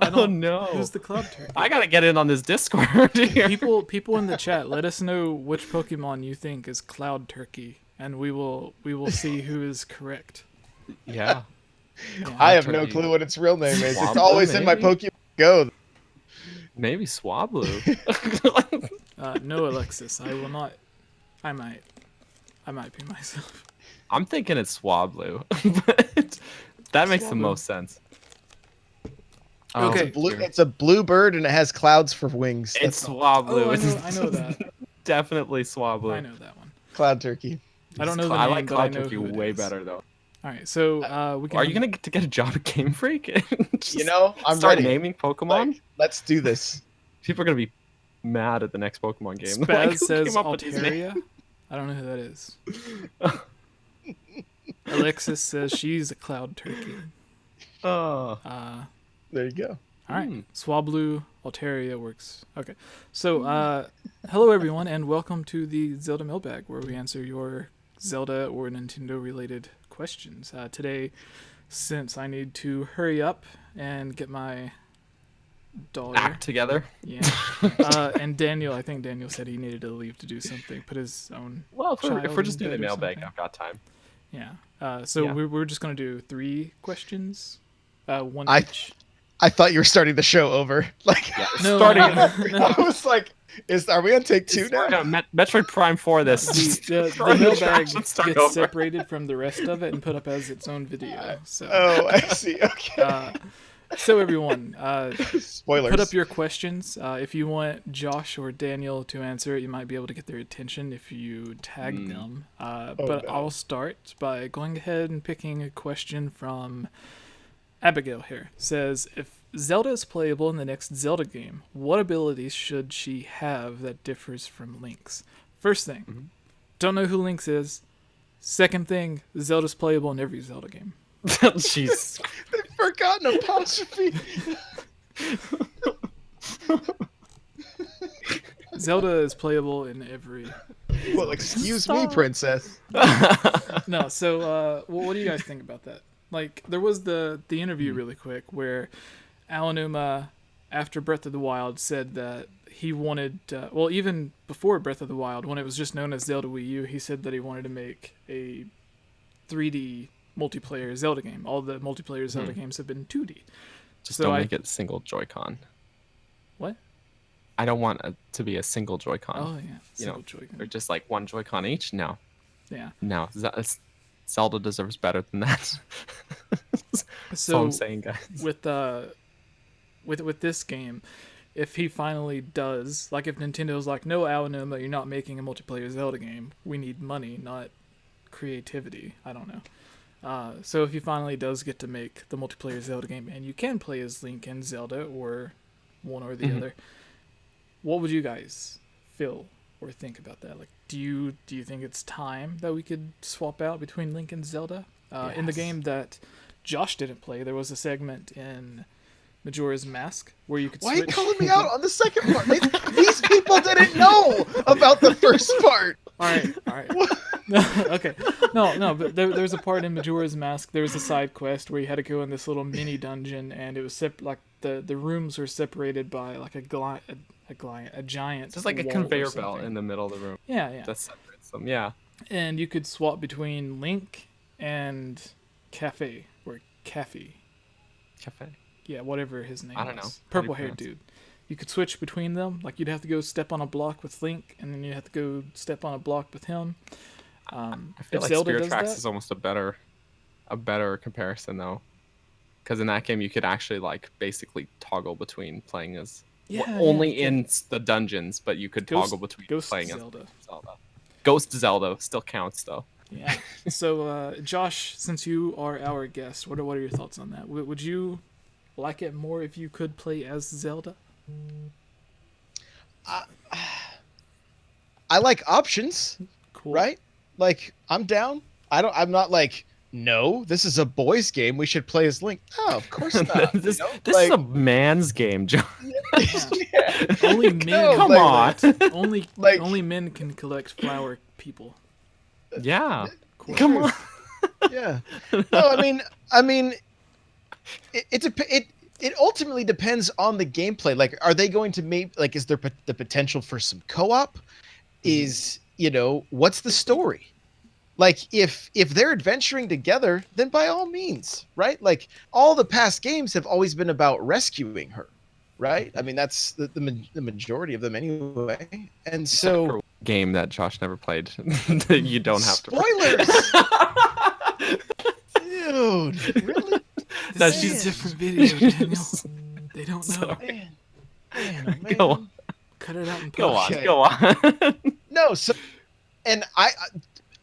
Oh no! Who's the Cloud Turkey? I gotta get in on this Discord here. People in the chat, let us know which Pokemon you think is Cloud Turkey, and we will see who is correct. Yeah. I have no clue what its real name is. It's always in my Pokemon Go. Maybe Swablu. No, Alexis. I will not. I might be myself. I'm thinking it's Swablu, but that makes the most sense. Okay. It's a blue bird and it has clouds for wings. It's Swablu. Oh, I know that. Definitely Swablu. I know that one. Cloud Turkey. I don't know the name, I like but Cloud I know Turkey who it way is. better though. All right, so we can. Are you gonna get a job at Game Freak? I'm start ready. naming Pokemon. Like, let's do this. People are gonna be mad at the next Pokemon game. Spaz Who says came up with these names? Altaria. I don't know who that is. Alexis says she's a Cloud Turkey. Oh. There you go. All right. Swablu, Altaria works. Okay. So, hello everyone, and welcome to the Zelda Mailbag, where we answer your Zelda or Nintendo-related questions. Today, since I need to hurry up and get my daughter Act together. Yeah. And Daniel, I think Daniel said he needed to leave to do something, put his own. Well, if we're just in doing the bed or mailbag, something. I've got time. Yeah. So Yeah. we're just gonna do 3 questions, one I- each. I thought you were starting the show over. Like, Yeah, No, starting. no. I was like, are we on take 2 now? Metroid Prime 4. This. The Starting the mailbag trash and start gets over. separated from the rest of it and put up as its own video. So, Oh, I see. Okay. so everyone, Spoilers. put up your questions. If you want Josh or Daniel to answer it, you might be able to get their attention if you tag them. But no. I'll start by going ahead and picking a question from Abigail here. Says, if Zelda is playable in the next Zelda game, what abilities should she have that differs from Lynx? First thing, don't know who Lynx is. Second thing, Zelda's playable in every Zelda game. Jeez. They've forgotten apostrophe. Zelda is playable in every Well, excuse me, princess. No, so what do you guys think about that? Like, there was the interview really quick where Aonuma, after Breath of the Wild, said that he wanted, well, even before Breath of the Wild, when it was just known as Zelda Wii U, he said that he wanted to make a 3D multiplayer Zelda game. All the multiplayer Zelda games have been 2D. Just don't make it single Joy-Con. What? I don't want it to be a single Joy-Con. Oh, yeah. Single Joy-Con. Or just like one Joy-Con each? No. Yeah. No. Zelda deserves better than that. That's all I'm saying, guys. With this game, if he finally does, like if Nintendo's like, no, Aonuma, you're not making a multiplayer Zelda game. We need money, not creativity. I don't know. So if he finally does get to make the multiplayer Zelda game, and you can play as Link and Zelda, or one or the other, what would you guys feel or think about that? Like, do you think it's time that we could swap out between Link and Zelda? In the game that Josh didn't play, there was a segment in Majora's Mask where you could switch. Why are you calling me out on the second part? These people didn't know about the first part. All right. Okay. No, but there's a part in Majora's Mask. There was a side quest where you had to go in this little mini dungeon, and it was like the rooms were separated by like a giant. Just like a conveyor belt in the middle of the room. Yeah. That separates them. Yeah. And you could swap between Link and Cafe or Cafe. Yeah, whatever his name is. I don't know. Purple-haired dude. You could switch between them. Like, you'd have to go step on a block with Link, and then you'd have to go step on a block with him. I feel like Zelda Spirit does Tracks that, is almost a better comparison, though. Because in that game, you could actually, like, basically toggle between playing as... only in the dungeons, but you could toggle between playing Zelda. as Zelda. Ghost Zelda still counts, though. Yeah. So, Josh, since you are our guest, what are your thoughts on that? Would you like it more if you could play as Zelda? I like options. Cool. Right? Like, I'm down. I'm not like, no, this is a boys' game. We should play as Link. No, of course not. This is a man's game, John. Only men. Come on. Only men can collect flower people. Yeah. Cool. Come on. Yeah. No, I mean, it ultimately depends on the gameplay. Like, are they going to make, like, is there the potential for some co-op? Is, what's the story? Like, if they're adventuring together, then by all means, right? Like, all the past games have always been about rescuing her, right? I mean, that's the majority of them anyway. And so, game that Josh never played, that you don't have to. Spoilers. Dude, really? This is a different video, Daniel. They don't know. Man. Go on. Cut it out and Go on. No, so, and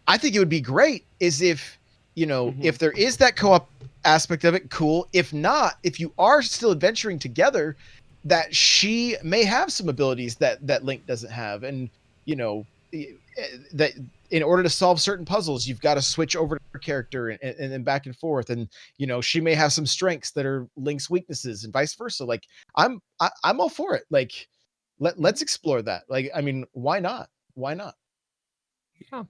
I think it would be great is if, if there is that co-op aspect of it, cool. If not, if you are still adventuring together, that she may have some abilities that Link doesn't have. And, that in order to solve certain puzzles, you've got to switch over to her character and then back and forth. And, she may have some strengths that are Link's weaknesses and vice versa. Like, I'm all for it. Like, let's explore that. Like, I mean, why not? Yeah.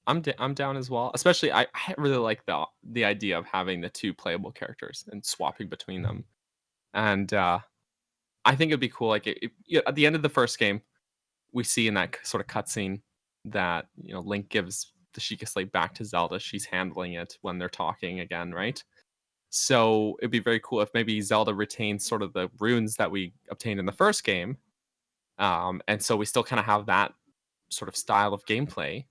I'm down as well. Especially, I really like the idea of having the two playable characters and swapping between them. And I think it'd be cool. Like, at the end of the first game, we see in that sort of cutscene that Link gives the Sheikah Slate back to Zelda. She's handling it when they're talking again, right? So it'd be very cool if maybe Zelda retains sort of the runes that we obtained in the first game, and so we still kind of have that sort of style of gameplay.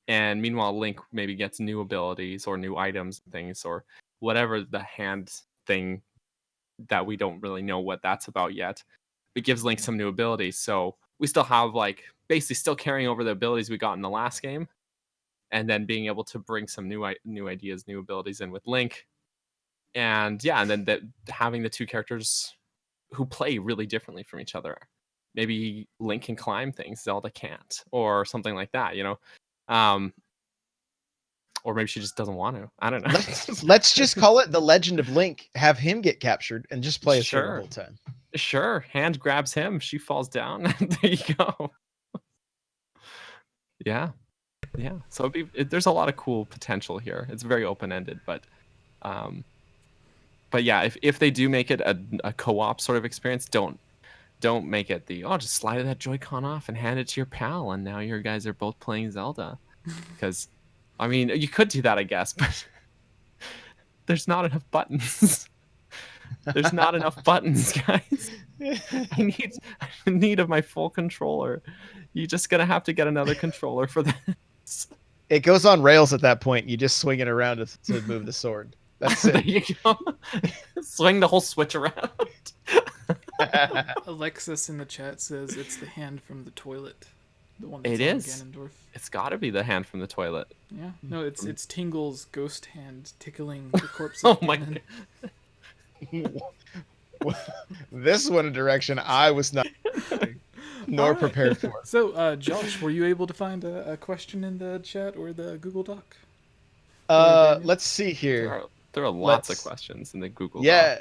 And meanwhile, Link maybe gets new abilities or new items and things, or whatever the hand thing that we don't really know what that's about yet. It gives Link some new abilities. So we still have, like, basically still carrying over the abilities we got in the last game, and then being able to bring some new ideas, new abilities in with Link. And yeah, and then having the two characters who play really differently from each other. Maybe Link can climb things Zelda can't, or something like that, or maybe she just doesn't want to. I don't know. Let's just call it The Legend of Link. Have him get captured and just play as her the whole time. Sure. Hand grabs him. She falls down. There you go. Yeah. So there's a lot of cool potential here. It's very open-ended, but yeah, if they do make it a co-op sort of experience, don't make it just slide that Joy-Con off and hand it to your pal, and now your guys are both playing Zelda. Because, I mean, you could do that, I guess, but there's not enough buttons. There's not enough buttons, guys. I need of my full controller. You're just gonna have to get another controller for this. It goes on rails at that point. You just swing it around to move the sword. That's it. There you go. Swing the whole Switch around. Alexis in the chat says it's the hand from the toilet. The one that's on Ganondorf. It's got to be the hand from the toilet. Yeah. No, it's Tingle's ghost hand tickling the corpse. Oh my God. This went a direction I was not nor prepared for. So, Josh, were you able to find a question in the chat or the Google Doc? Let's see here. There are lots of questions in the Google Doc. Yeah,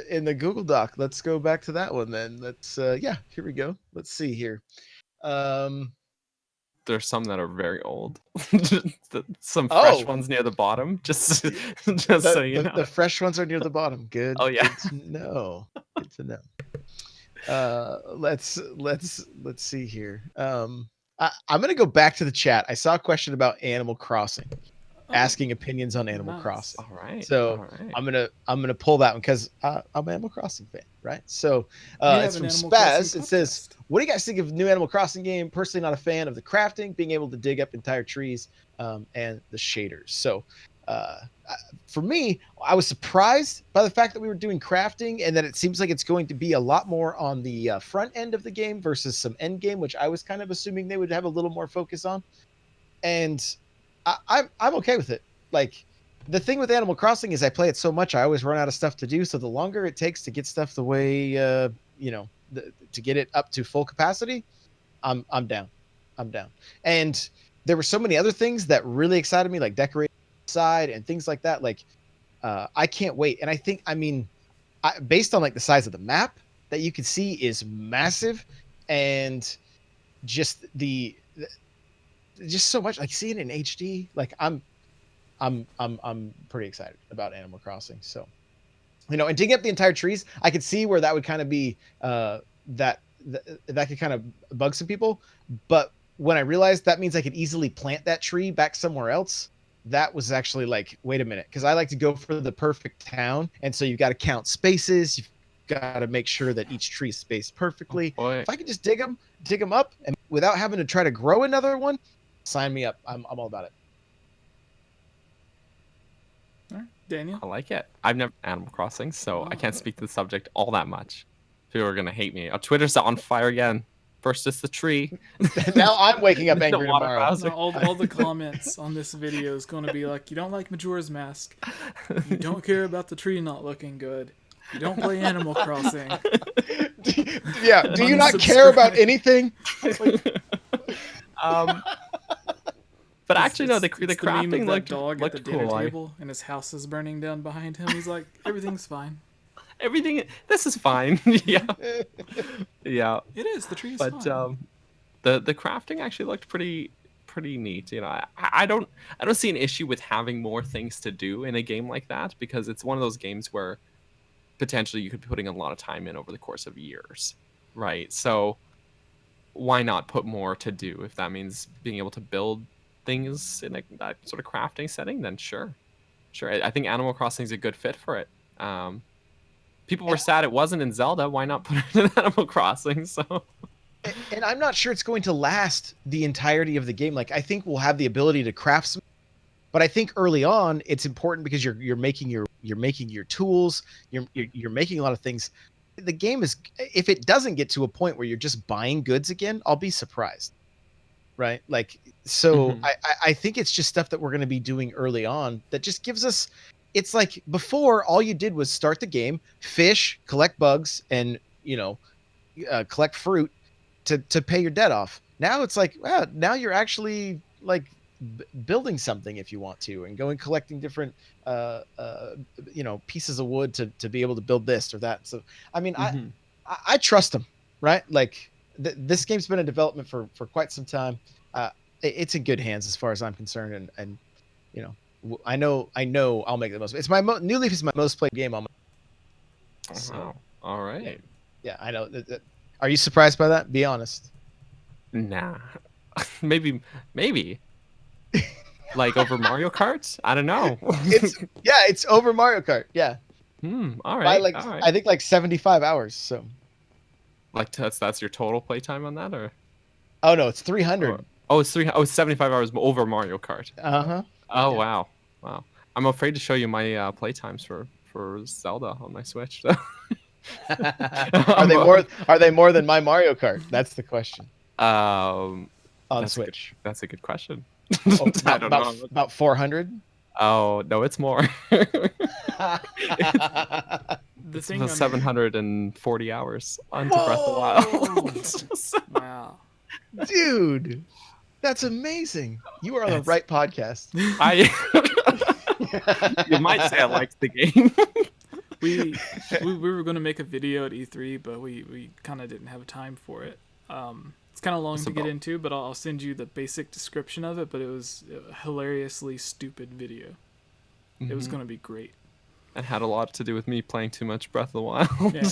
in the Google Doc. Let's go back to that one then. Let's here we go. Let's see here. There's some that are very old. Some fresh ones near the bottom. Just so you know. The fresh ones are near the bottom. Good. Oh yeah. Good to know. Good to know. Let's see here. I'm gonna go back to the chat. I saw a question about Animal Crossing, asking opinions on Animal Crossing. All right. So I'm gonna pull that one because I'm an Animal Crossing fan, right? So it's from Spaz. It says, "What do you guys think of new Animal Crossing game? Personally, not a fan of the crafting, being able to dig up entire trees, and the shaders." So for me, I was surprised by the fact that we were doing crafting and that it seems like it's going to be a lot more on the front end of the game versus some end game, which I was kind of assuming they would have a little more focus on. And I'm okay with it. Like, the thing with Animal Crossing is I play it so much, I always run out of stuff to do. So the longer it takes to get stuff the way, to get it up to full capacity, I'm down. And there were so many other things that really excited me, like decorating side and things like that. Like, I can't wait. And I think, based on like the size of the map that you can see is massive, and just just so much, like seeing it in HD, like I'm pretty excited about Animal Crossing. So, and digging up the entire trees, I could see where that would kind of be that could kind of bug some people. But when I realized that means I could easily plant that tree back somewhere else, that was actually like, wait a minute, because I like to go for the perfect town, and so you've got to count spaces. You've got to make sure that each tree is spaced perfectly. If I could just dig them up, and without having to try to grow another one, sign me up. I'm all about it. All right, Daniel? I like it. I've never Animal Crossing, so I can't speak to the subject all that much. People are gonna hate me. Twitter's on fire again. First it's the tree. Now I'm waking up angry tomorrow. No, all the comments on this video is going to be like, you don't like Majora's Mask. You don't care about the tree not looking good. You don't play Animal Crossing. Do you not care about anything? But actually, no, the crafting looked dog looked at the cool. dinner table, and his house is burning down behind him. He's like, everything's fine. This is fine. Yeah. It is. The tree is fine. But the crafting actually looked pretty neat. I don't see an issue with having more things to do in a game like that, because it's one of those games where potentially you could be putting a lot of time in over the course of years, right? So why not put more to do? If that means being able to build things in that sort of crafting setting, then sure. I think Animal Crossing is a good fit for it. People were sad it wasn't in Zelda. Why not put it in Animal Crossing? So, and I'm not sure it's going to last the entirety of the game. Like, I think we'll have the ability to craft some, but I think early on it's important because you're making your tools, you're making a lot of things. The game is, if it doesn't get to a point where you're just buying goods again, I'll be surprised. Right? Like, so I think it's just stuff that we're going to be doing early on that just gives us, it's like before all you did was start the game, fish, collect bugs, and, collect fruit to pay your debt off. Now it's like, wow, now you're actually like building something if you want to, and going collecting different, pieces of wood to be able to build this or that. So, I mean, I trust them, right? Like, this game's been in development for quite some time. it's in good hands as far as I'm concerned, and you know, I know I'll make the most. It's my New Leaf is my most played game on my. So, wow. All right. Yeah, I know. Are you surprised by that? Be honest. Nah. maybe. Like over Mario Kart? I don't know. It's over Mario Kart. Yeah. All By right. All right. I think like 75 hours. So. Like that's your total playtime on that, or? Oh no, it's 300. It's 75 hours over Mario Kart. Uh-huh. Oh yeah. Wow. I'm afraid to show you my playtimes for Zelda on my Switch. Are they more than my Mario Kart? That's the question. On Switch. That's a good question. I don't know. About 400? Oh, no, it's more. The thing about 740 hours onto Breath of the Wild. Wow. Dude, that's amazing. You are on the right podcast. You might say I liked the game. we were going to make a video at E3, but we kind of didn't have time for it. It's kind of long to get into, but I'll send you the basic description of it, but it was a hilariously stupid video. Mm-hmm. It was going to be great. It had a lot to do with me playing too much Breath of the Wild. Yeah.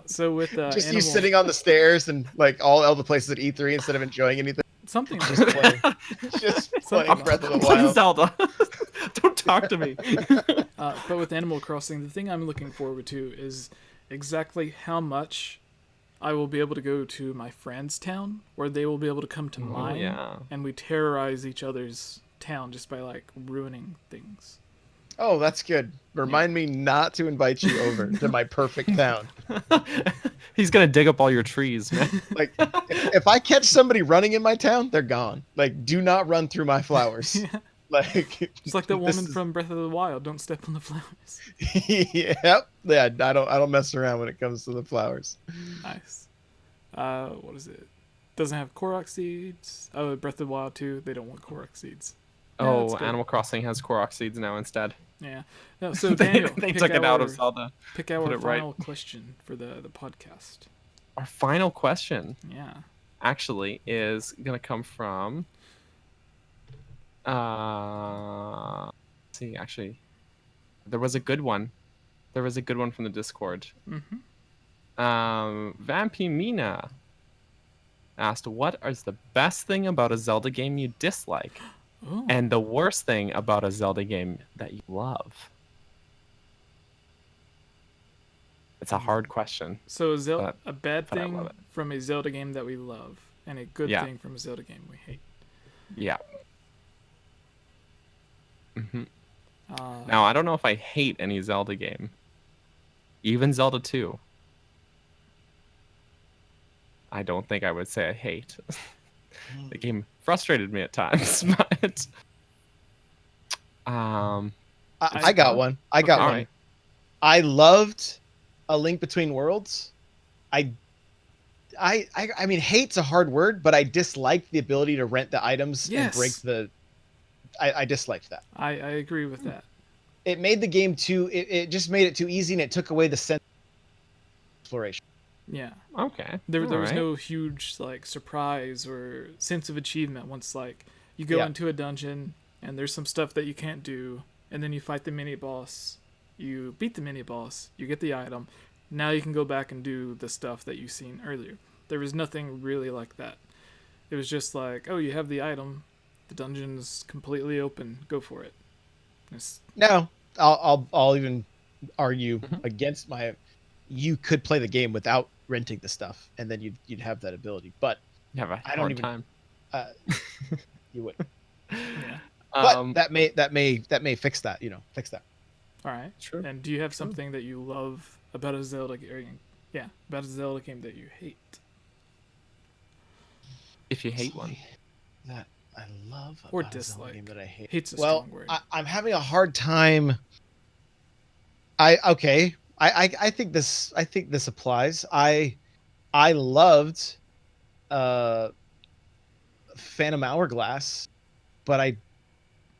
So with just you sitting on the stairs and like all the places at E3 instead of enjoying anything. Something just playing Breath of the Wild. Zelda. Don't talk to me. But with Animal Crossing, the thing I'm looking forward to is exactly how much I will be able to go to my friend's town, where they will be able to come to mine, and we terrorize each other's town just by like ruining things. Oh, that's good. Remind me not to invite you over to my perfect town. He's gonna dig up all your trees, man. Like, if I catch somebody running in my town, they're gone. Like, do not run through my flowers. Yeah. Like, it's like that woman from Breath of the Wild. Don't step on the flowers. Yep. Yeah. I don't mess around when it comes to the flowers. Nice. What is it? Doesn't have Korok seeds. Oh, Breath of the Wild 2. They don't want Korok seeds. Oh, Animal Crossing has Korok seeds now instead. Yeah. No, so Daniel, they took it out of Zelda. Pick our final question for the podcast. Our final question. Yeah. Actually, is gonna come from. Let's see, actually, there was a good one. There was a good one from the Discord. Mm-hmm. Vampimina asked, "What is the best thing about a Zelda game you dislike, and the worst thing about a Zelda game that you love?" It's a hard question. So a bad thing from a Zelda game that we love, and a good thing from a Zelda game we hate. Yeah. Mm-hmm. Now, I don't know if I hate any Zelda game. Even Zelda 2. I don't think I would say I hate. The game frustrated me at times, but I got one. I got one. Right. I loved A Link Between Worlds. I mean, hate's a hard word, but I disliked the ability to rent the items and break the. I disliked that. I agree with that. It made the game it just made it too easy, and it took away the sense of exploration. Yeah. Okay. There was no huge like surprise or sense of achievement once like you go into a dungeon and there's some stuff that you can't do, and then you fight the mini boss, you beat the mini boss, you get the item. Now you can go back and do the stuff that you've seen earlier. There was nothing really like that. It was just like, oh, you have the item, the dungeon's completely open, go for it. No, I'll even argue against my. You could play the game without renting the stuff, and then you'd have that ability. But I don't even. Time. You would. Yeah. But that may fix that. Fix that. All right. Sure. And do you have something that you love about a Zelda game? Yeah, about a Zelda game that you hate. If you hate one. That I love or dislike. Game that I hate. Hate's a strong word. I'm having a hard time. I think this applies. I loved Phantom Hourglass, but I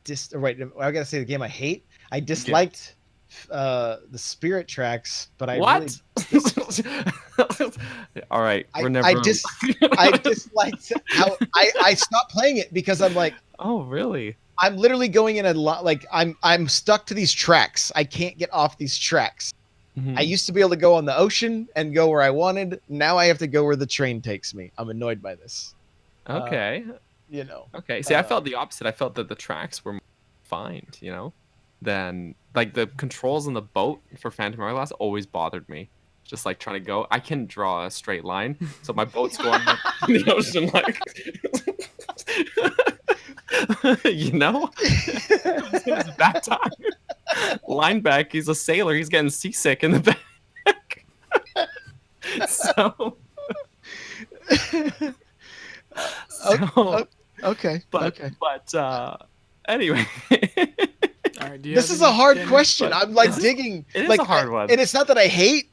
gotta say the game I hate. I disliked the Spirit Tracks, but I what? Really All right, we're never. I disliked how I stopped playing it because I'm like, oh really? I'm literally going in a lot. Like I'm stuck to these tracks. I can't get off these tracks. Mm-hmm. I used to be able to go on the ocean and go where I wanted. Now I have to go where the train takes me. I'm annoyed by this. Okay. Okay. See, I felt the opposite. I felt that the tracks were more refined, than like the controls on the boat for Phantom Hourglass always bothered me. Just like trying to go, I can draw a straight line, so my boat's going in the ocean like. It's a bad time. Lineback, he's a sailor. He's getting seasick in the back. So okay. But anyway. All right, this is a hard question. I'm like digging. It is like, a hard one, and it's not that I hate,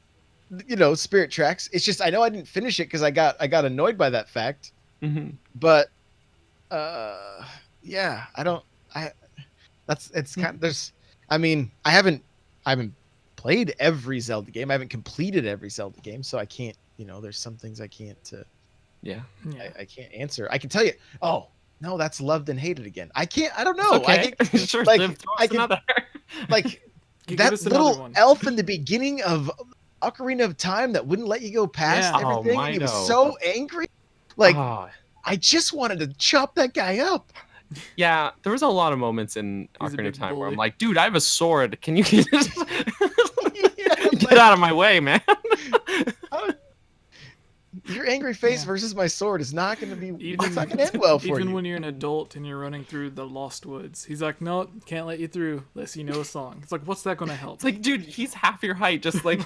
Spirit Tracks. It's just I know I didn't finish it because I got annoyed by that fact. Mm-hmm. But yeah, I don't. It's kind of, there's. I mean, I haven't played every Zelda game. I haven't completed every Zelda game, so I can't. There's some things I can't. I can't answer. I can tell you. Oh no, that's loved and hated again. I can't. I don't know. Okay. Sure. I can. Like that little elf in the beginning of Ocarina of Time that wouldn't let you go past everything. Oh, he was so angry. Like I just wanted to chop that guy up. Yeah, there was a lot of moments in Ocarina of Time where I'm like, dude, I have a sword. Can you get out of my way, man? Your angry face versus my sword is not going to be. It's not going to end well for you. Even when you're an adult and you're running through the Lost Woods, he's like, "No, can't let you through unless you know a song." It's like, what's that going to help? It's like, dude, he's half your height. Just like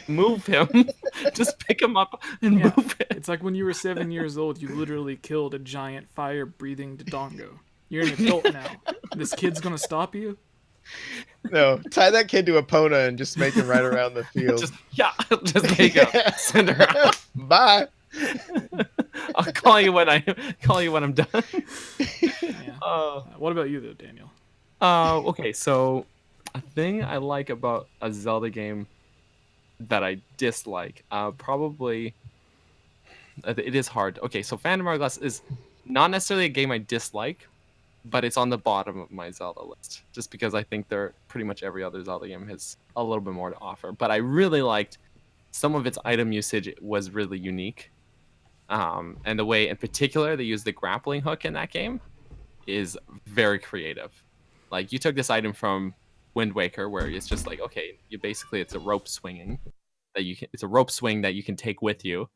move him. Just pick him up and move him. It's like when you were 7 years old, you literally killed a giant fire-breathing Dodongo. You're an adult now. This kid's going to stop you? No, tie that kid to a Epona and just make him ride around the field. Just make him. Send her out. Bye. I'll call you when I'm done. What about you though, Daniel? Okay, so a thing I like about a Zelda game that I dislike, probably it is hard. Okay, so Phantom Hourglass is not necessarily a game I dislike, but it's on the bottom of my Zelda list, just because I think pretty much every other Zelda game has a little bit more to offer. But I really liked some of its item usage was really unique. And the way, in particular, they use the grappling hook in that game is very creative. Like, you took this item from Wind Waker, where it's just like, okay, it's a rope swinging it's a rope swing that you can take with you.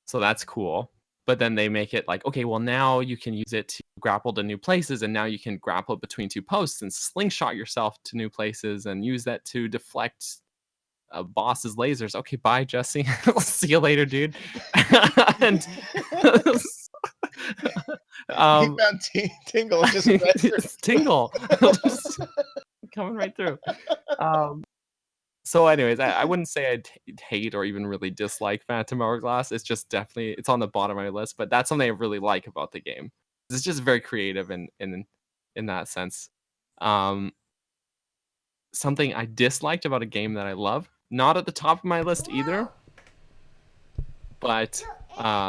So that's cool. But then they make it like, okay, well, now you can use it to grapple to new places, and now you can grapple between two posts and slingshot yourself to new places and use that to deflect a boss's lasers. Okay, bye, Jesse. See you later, dude. And Tingle just right through. Tingle. Just coming right through. So anyways, I wouldn't say I'd hate or even really dislike Phantom Hourglass. It's just definitely, it's on the bottom of my list, but that's something I really like about the game. It's just very creative in that sense. Something I disliked about a game that I love, not at the top of my list either, but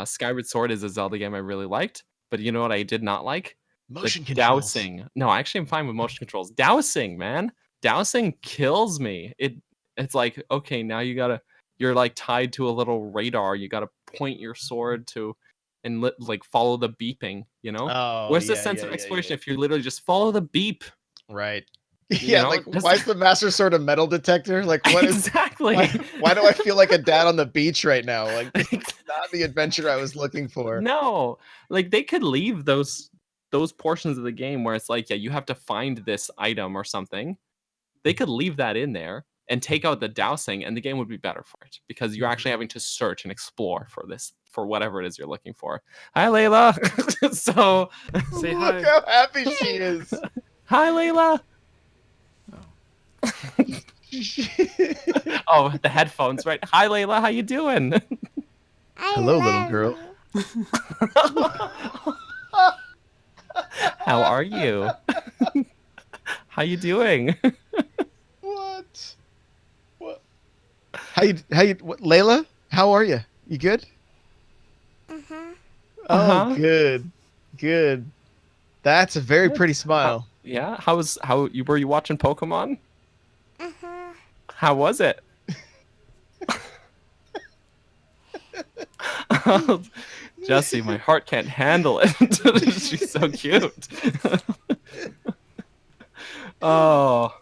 Skyward Sword is a Zelda game I really liked. But you know what I did not like? Motion controls. Dowsing. No, actually I'm fine with motion controls. Dowsing, man. Dowsing kills me. It's like, okay, now you're like tied to a little radar. You got to point your sword to and like follow the beeping, Where's the sense of exploration if you literally just follow the beep? Right. Yeah, like why is the Master Sword a metal detector? Like what exactly? Why do I feel like a dad on the beach right now? Like it's not the adventure I was looking for. No, like they could leave those portions of the game where it's like, yeah, you have to find this item or something. They could leave that in there and take out the dowsing, and the game would be better for it because you're actually having to search and explore for whatever it is you're looking for. Hi, Layla. So say hi. Look how happy she is. Hi, Layla. Oh, the headphones, right? Hi, Layla. How you doing? Hello, little girl. How are you? How you doing? What? Layla? How are you? You good? Oh, good. That's a very pretty smile. Were you watching Pokemon? How was it? Jesse, my heart can't handle it. She's so cute. Oh,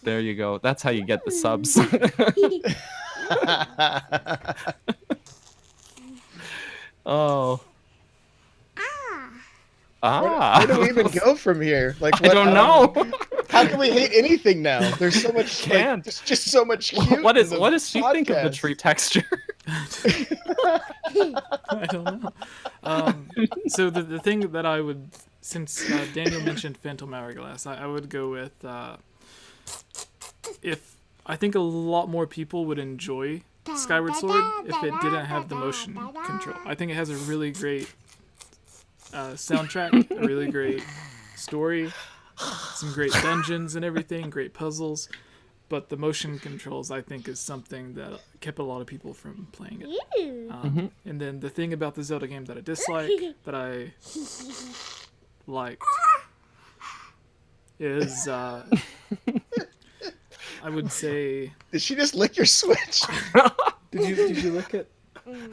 there you go. That's how you get the subs. Oh. Where do we even go from here? Like, I don't know. How can we hate anything now? There's so much. Can't. There's just so much. Cute What does she podcast. think of the tree texture? I don't know. So the thing that I would, since Daniel mentioned Phantom Hourglass, I would go with if I think a lot more people would enjoy Skyward Sword if it didn't have the motion control. I think it has a really great soundtrack, a really great story, some great dungeons and everything, great puzzles. But the motion controls, I think, is something that kept a lot of people from playing it. And then the thing about the Zelda game that I dislike, that I like, is I would say. Did she just lick your Switch? Did you lick it?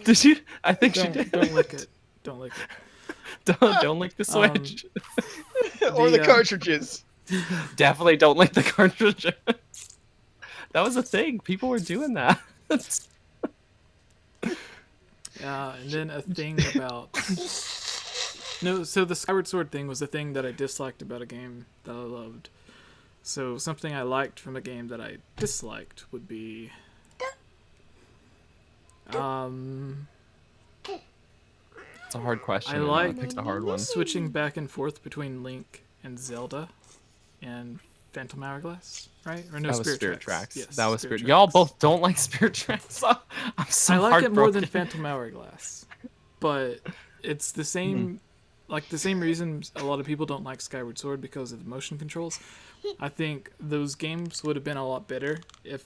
Did she? I think she did. Don't lick it. Don't lick it. Don't lick the Switch. Or the cartridges. Definitely don't lick the cartridges. That was a thing. People were doing that. And then a thing about... No, so the Skyward Sword thing was the thing that I disliked about a game that I loved. So something I liked from a game that I disliked would be... It's a hard question. I like picked a hard one. switching back and forth between Link and Zelda and Phantom Hourglass, right? Or no, that was Spirit Tracks. Yes, that was Spirit. Tracks. Y'all both don't like Spirit Tracks. I'm so I like it more than heartbroken. Phantom Hourglass, but it's the same, like the same reason a lot of people don't like Skyward Sword because of the motion controls. I think those games would have been a lot better if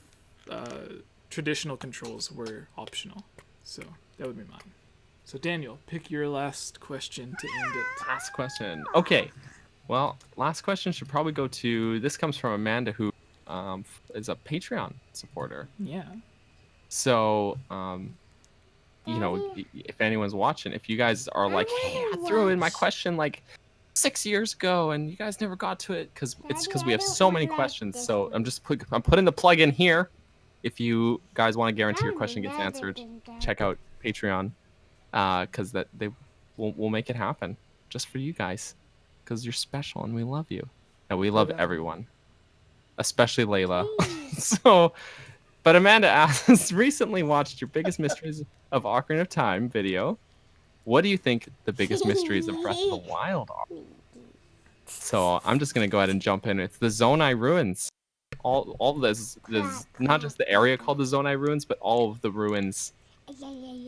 traditional controls were optional. So that would be mine. So Daniel, pick your last question to end it. Last question. Okay. Well, last question should probably go to. This comes from Amanda, who is a Patreon supporter. Yeah. So, if anyone's watching, if you guys are like, hey, I threw in my question like 6 years ago, and you guys never got to it, because we have so many questions. So I'm putting the plug in here. If you guys want to guarantee your question gets answered, check out Patreon, because we'll make it happen just for you guys, because you're special and we love you, and we love everyone, especially Layla. So, but Amanda asks, recently watched your biggest mysteries of Ocarina of Time video. What do you think the biggest mysteries of Breath of the Wild are? So I'm just gonna go ahead and jump in. It's the Zonai ruins. All this not just the area called the Zonai ruins, but all of the ruins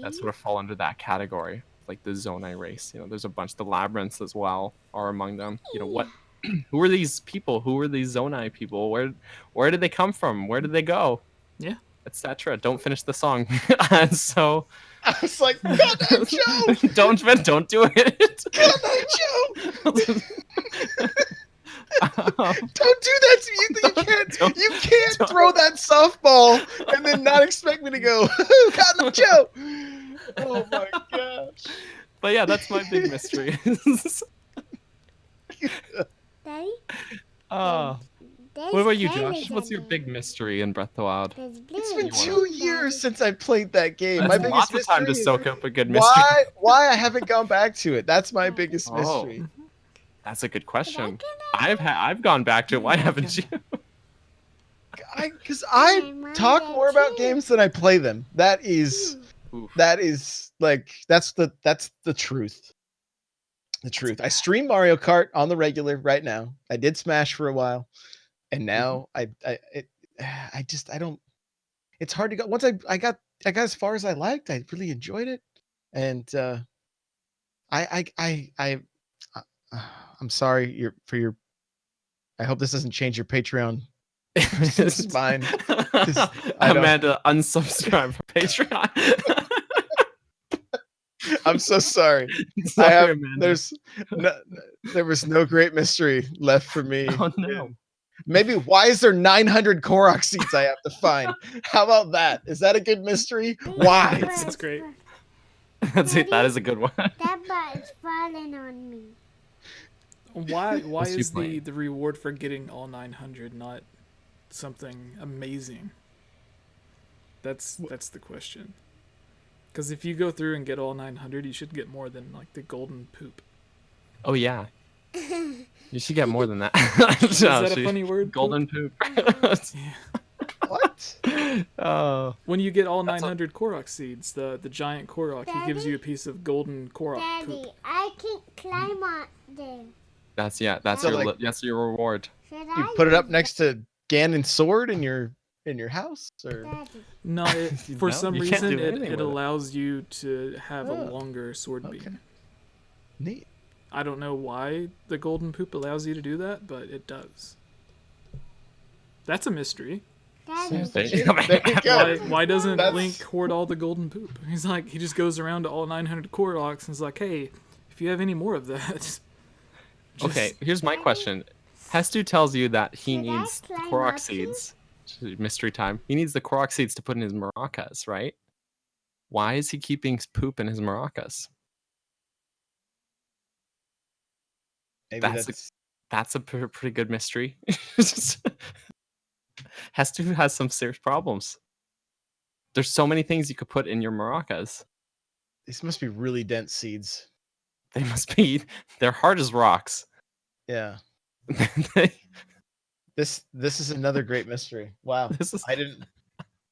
that sort of fall under that category, like the Zonai race. There's a bunch. The labyrinths as well are among them. What? Who are these people? Who are these Zonai people? Where did they come from? Where did they go? Yeah, etc. Don't finish the song. And so I was like, "God, Joe! Don't do it! God, Joe! Don't do that to me. You can't throw that softball and then not expect me to go, God, Joe! Oh my gosh! But yeah, that's my big mystery. Daddy? What about you, Josh? What's your big mystery in Breath of the Wild? It's been 2 years since I played that game. That's my biggest lots of mystery time to is soak up a good mystery. why I haven't gone back to it. That's my biggest mystery. That's a good question. I've gone back to it. Why haven't you? Because I talk more about games than I play them. That is like that's the truth. The truth. I stream Mario Kart on the regular right now. I did Smash for a while, and now I don't. It's hard to go. Once I got as far as I liked. I really enjoyed it, and I'm sorry for your. I hope this doesn't change your Patreon It's fine. Amanda, unsubscribe for Patreon. I'm so sorry. Sorry, Amanda. There was no great mystery left for me. Oh no. Maybe why is there 900 Korok seeds I have to find? How about that? Is that a good mystery? Why? That's great. That is a good one. That bug is falling on me. Why is the reward for getting all 900 not something amazing? That's the question. Because if you go through and get all 900, you should get more than like the golden poop. Oh yeah. You should get more than that. Is that a funny word? Golden poop. Yeah. What? When you get all 900 Korok seeds, the giant Korok, he gives you a piece of golden Korok Daddy, poop. I can climb on them. That's So, your reward. You put it up next to Ganon's sword in your house, or Daddy. No, for some you can't reason do anything it with it. allows you to have a longer sword beam. Neat. I don't know why the golden poop allows you to do that, but it does. That's a mystery. Daddy. There you go. Why doesn't Link hoard all the golden poop? He's like, he just goes around to all 900 Koroks and is like, hey, if you have any more of that. Okay, here's my question. Hestu tells you that he Should I needs climb Korok up seeds. Mystery time. He needs the Korok seeds to put in his maracas, right? Why is he keeping poop in his maracas? Maybe That's a pretty good mystery. Hestu has some serious problems. There's so many things you could put in your maracas. these must be really dense seeds. They must be. They're hard as rocks. Yeah. They- This is another great mystery. Wow. This is-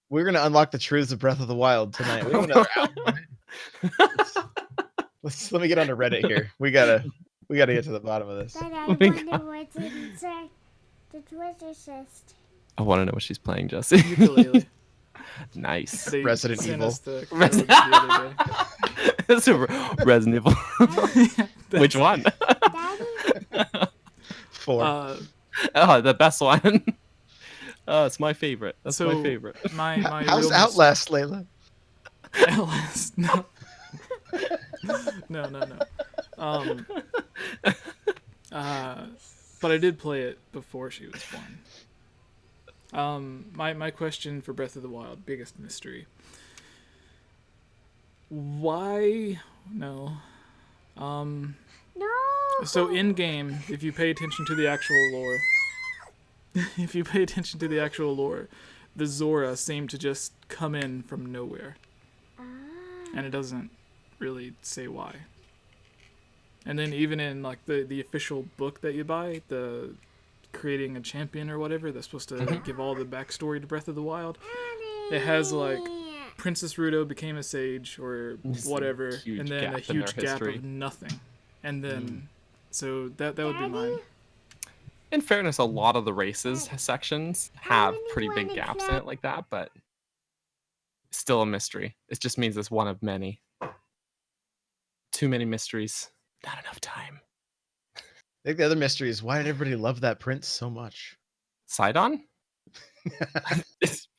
We're gonna unlock the truths of Breath of the Wild tonight. We have another hour. Let me get onto Reddit here. We gotta get to the bottom of this. Daddy, I wonder what's inside the treasure chest. I want to know what she's playing, Jesse. Ukulele. Nice. They Resident sent Evil. us the code the other day. It's a Resident Evil. Which one? Daddy, 4. Oh, the best one. Oh, it's my favorite. That's my favorite. My How's real Outlast, Layla? Outlast? No. No. But I did play it before she was born. My question for Breath of the Wild, biggest mystery. Why? No. no. So in game, if you pay attention to the actual lore, the Zora seem to just come in from nowhere, and it doesn't really say why. And then even in like the official book that you buy, the creating a champion or whatever, that's supposed to give all the backstory to Breath of the Wild. It has like Princess Ruto became a sage or whatever, and then a huge gap of nothing, and then so that would be mine. In fairness, a lot of the races sections have pretty big gaps in it like that, but still a mystery. It just means it's one of many. Too many mysteries. Not enough time. I think the other mystery is, why did everybody love that prince so much? Sidon?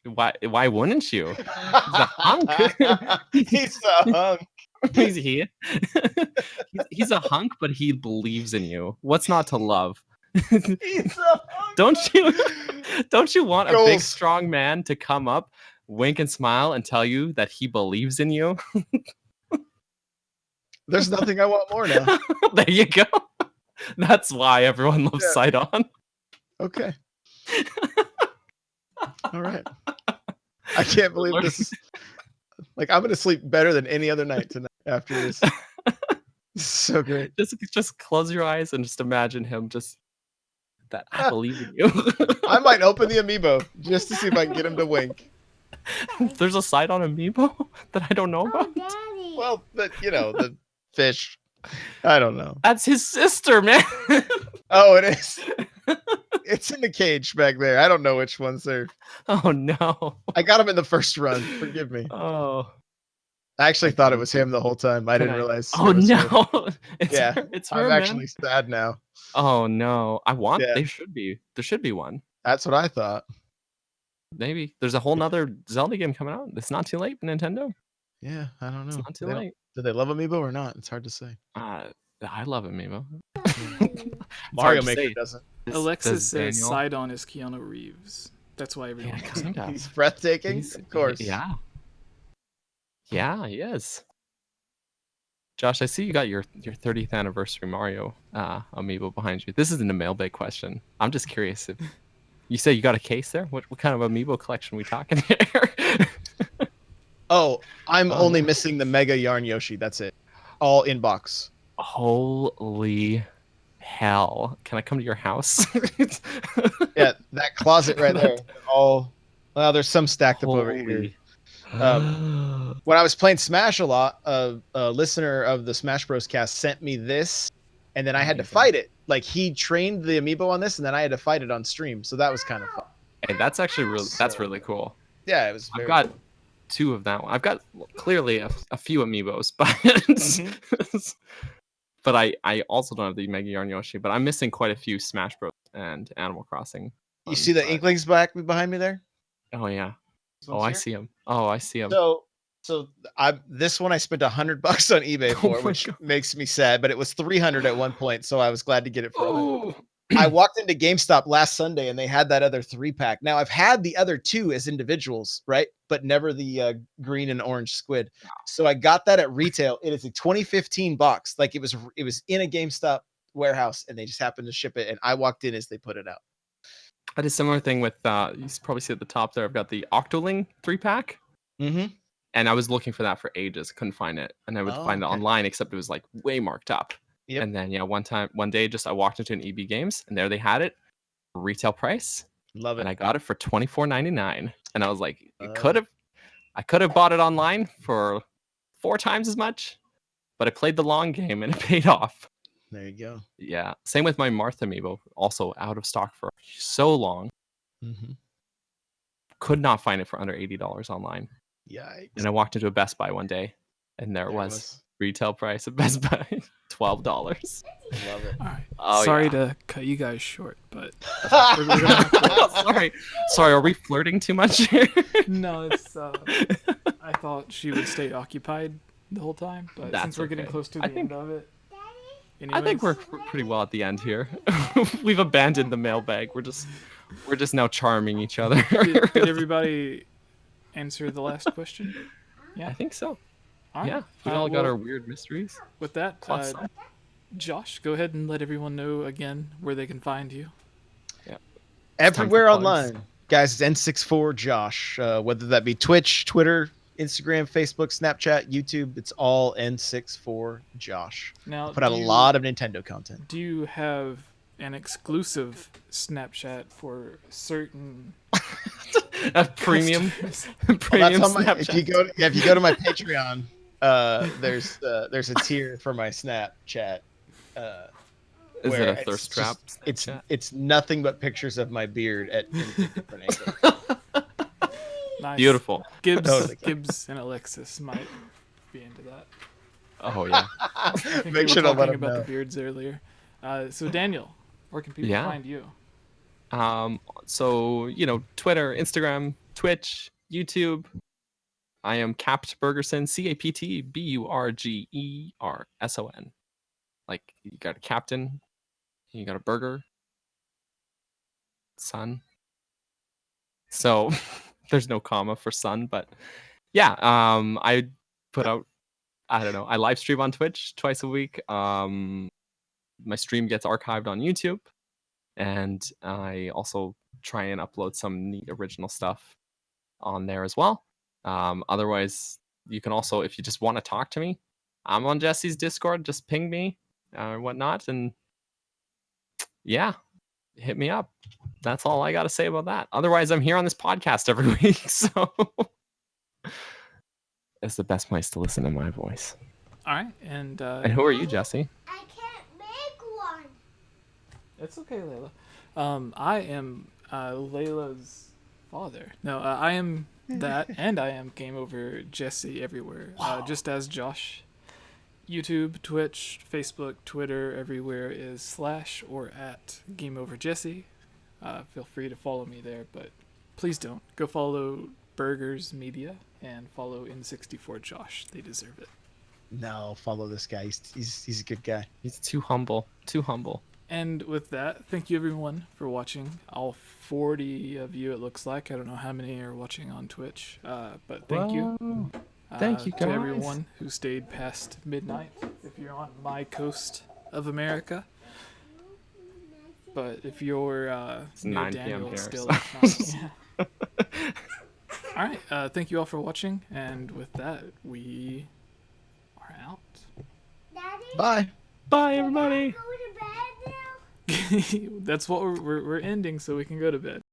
Why wouldn't you? He's a hunk. He's a hunk. He's a hunk, but he believes in you. What's not to love? He's a hunk. Don't you want a big Goals. strong man to come up, wink and smile, and tell you that he believes in you? There's nothing I want more now. There you go. That's why everyone loves Sidon. Okay. All right. I can't believe this is like, I'm gonna sleep better than any other night tonight after this. This is so great. Just close your eyes and just imagine him just that I believe in you. I might open the amiibo just to see if I can get him to wink. There's a Sidon amiibo that I don't know Oh, about. Daddy. Well, the fish. I don't know. That's his sister, man. Oh, it is. It's in the cage back there. I don't know which ones they're. Oh no. I got him in the first run. Forgive me. Oh. I actually thought it was him the whole time. I didn't realize. Oh it was her. no. Yeah, It's her, I'm man. actually sad now. Oh no. I want. Yeah. They should be. There should be one. That's what I thought. Maybe there's a whole nother Zelda game coming out. It's not too late, Nintendo. Yeah, I don't know. It's not too late. Do they love Amiibo or not? It's hard to say. I love Amiibo. Mario Maker doesn't. Alexis says Sidon is Keanu Reeves. That's why everyone knows him. He's breathtaking. Of course. Yeah. Yeah, he is. Josh, I see you got your 30th anniversary Mario Amiibo behind you. This isn't a mailbag question. I'm just curious if you say you got a case there. What kind of Amiibo collection are we talking here? Oh, I'm only missing the Mega Yarn Yoshi. That's it. All in box. Holy hell! Can I come to your house? Yeah, that closet right there. All well, there's some stacked up over here. When I was playing Smash a lot, a listener of the Smash Bros. Cast sent me this, and then I had to fight it. Like he trained the amiibo on this, and then I had to fight it on stream. So that was kind of fun. Hey, that's actually that's really cool. Yeah, it was. I've got 2 of that one. I've got clearly a few amiibos, but but I also don't have the Mega Yarn Yoshi. But I'm missing quite a few Smash Bros. And Animal Crossing. You see the Inklings behind me there? Oh yeah. Oh, I see him. Oh, I see him. So this one I spent $100 on eBay for, which makes me sad. But it was $300 at one point, so I was glad to get it for $100. I walked into GameStop last Sunday and they had that other 3-pack. Now I've had the other 2 as individuals, right? But never the green and orange squid. So I got that at retail. It is a 2015 box. Like it was in a GameStop warehouse and they just happened to ship it. And I walked in as they put it out. I did a similar thing with you probably see at the top there. I've got the Octoling 3-pack. Mm-hmm. And I was looking for that for ages. Couldn't find it. And I would find it online, except it was like way marked up. Yep. And then one day I walked into an EB Games and there they had it, retail price. Love it. And I got it for $24.99. And I was like, I could have bought it online for 4 times as much, but I played the long game and it paid off. There you go. Yeah. Same with my Martha Amiibo, also out of stock for so long. Mm-hmm. Could not find it for under $80 online. Yikes. And I walked into a Best Buy one day and there was retail price at Best Buy $12. Love it. All right. Sorry to cut you guys short, but we're gonna have to... sorry, are we flirting too much here? No, it's I thought she would stay occupied the whole time, but since we're getting close to the end of it. Anyways. I think we're pretty well at the end here. We've abandoned the mailbag. We're just now charming each other. Did everybody answer the last question? Yeah, I think so. All right. Yeah, we all got our weird mysteries. With that, Josh, go ahead and let everyone know again where they can find you. Yeah, everywhere online, guys. It's N64 Josh. Whether that be Twitch, Twitter, Instagram, Facebook, Snapchat, YouTube, it's all N64 Josh. Now, put out a lot of Nintendo content. Do you have an exclusive Snapchat for certain a premium Snapchat? If you go to my Patreon, there's a tier for my Snapchat. Is it a thirst trap? It's nothing but pictures of my beard at different angles. Nice. Beautiful. Gibbs and Alexis might be into that. Oh yeah. Make sure to let them about know. The beards earlier. So Daniel, where can people find you? So Twitter, Instagram, Twitch, YouTube. I am Capt Burgerson, CaptBurgerson. Like you got a captain, you got a burger, son. So there's no comma for son, but yeah. I put out. I don't know. I live stream on Twitch twice a week. My stream gets archived on YouTube, and I also try and upload some neat original stuff on there as well. Otherwise, you can also, if you just want to talk to me, I'm on Jesse's Discord. Just ping me or whatnot, and yeah, hit me up. That's all I got to say about that. Otherwise, I'm here on this podcast every week, so it's the best place to listen to my voice. All right, and who are you, Jesse? I can't make one. It's okay, Layla. I am Layla's father. No, I am that, and I am Game Over Jesse everywhere. Just as Josh. YouTube, Twitch, Facebook, Twitter, everywhere is / or at Game Over Jesse. feel free to follow me there, but please don't. Go follow Burgers Media and follow N64 Josh. They deserve it. No, follow this guy. He's a good guy. He's too humble. Too humble. And with that, thank you everyone for watching. All 40 of you, it looks like. I don't know how many are watching on Twitch, but thank you. Thank you, guys. To everyone who stayed past midnight, if you're on my coast of America. But if you're it's 9 Daniel, p.m. here, still so. yeah. All right, thank you all for watching, and with that, we are out. Daddy, Bye. Bye, everybody. go to bed now? That's what we're ending, so we can go to bed.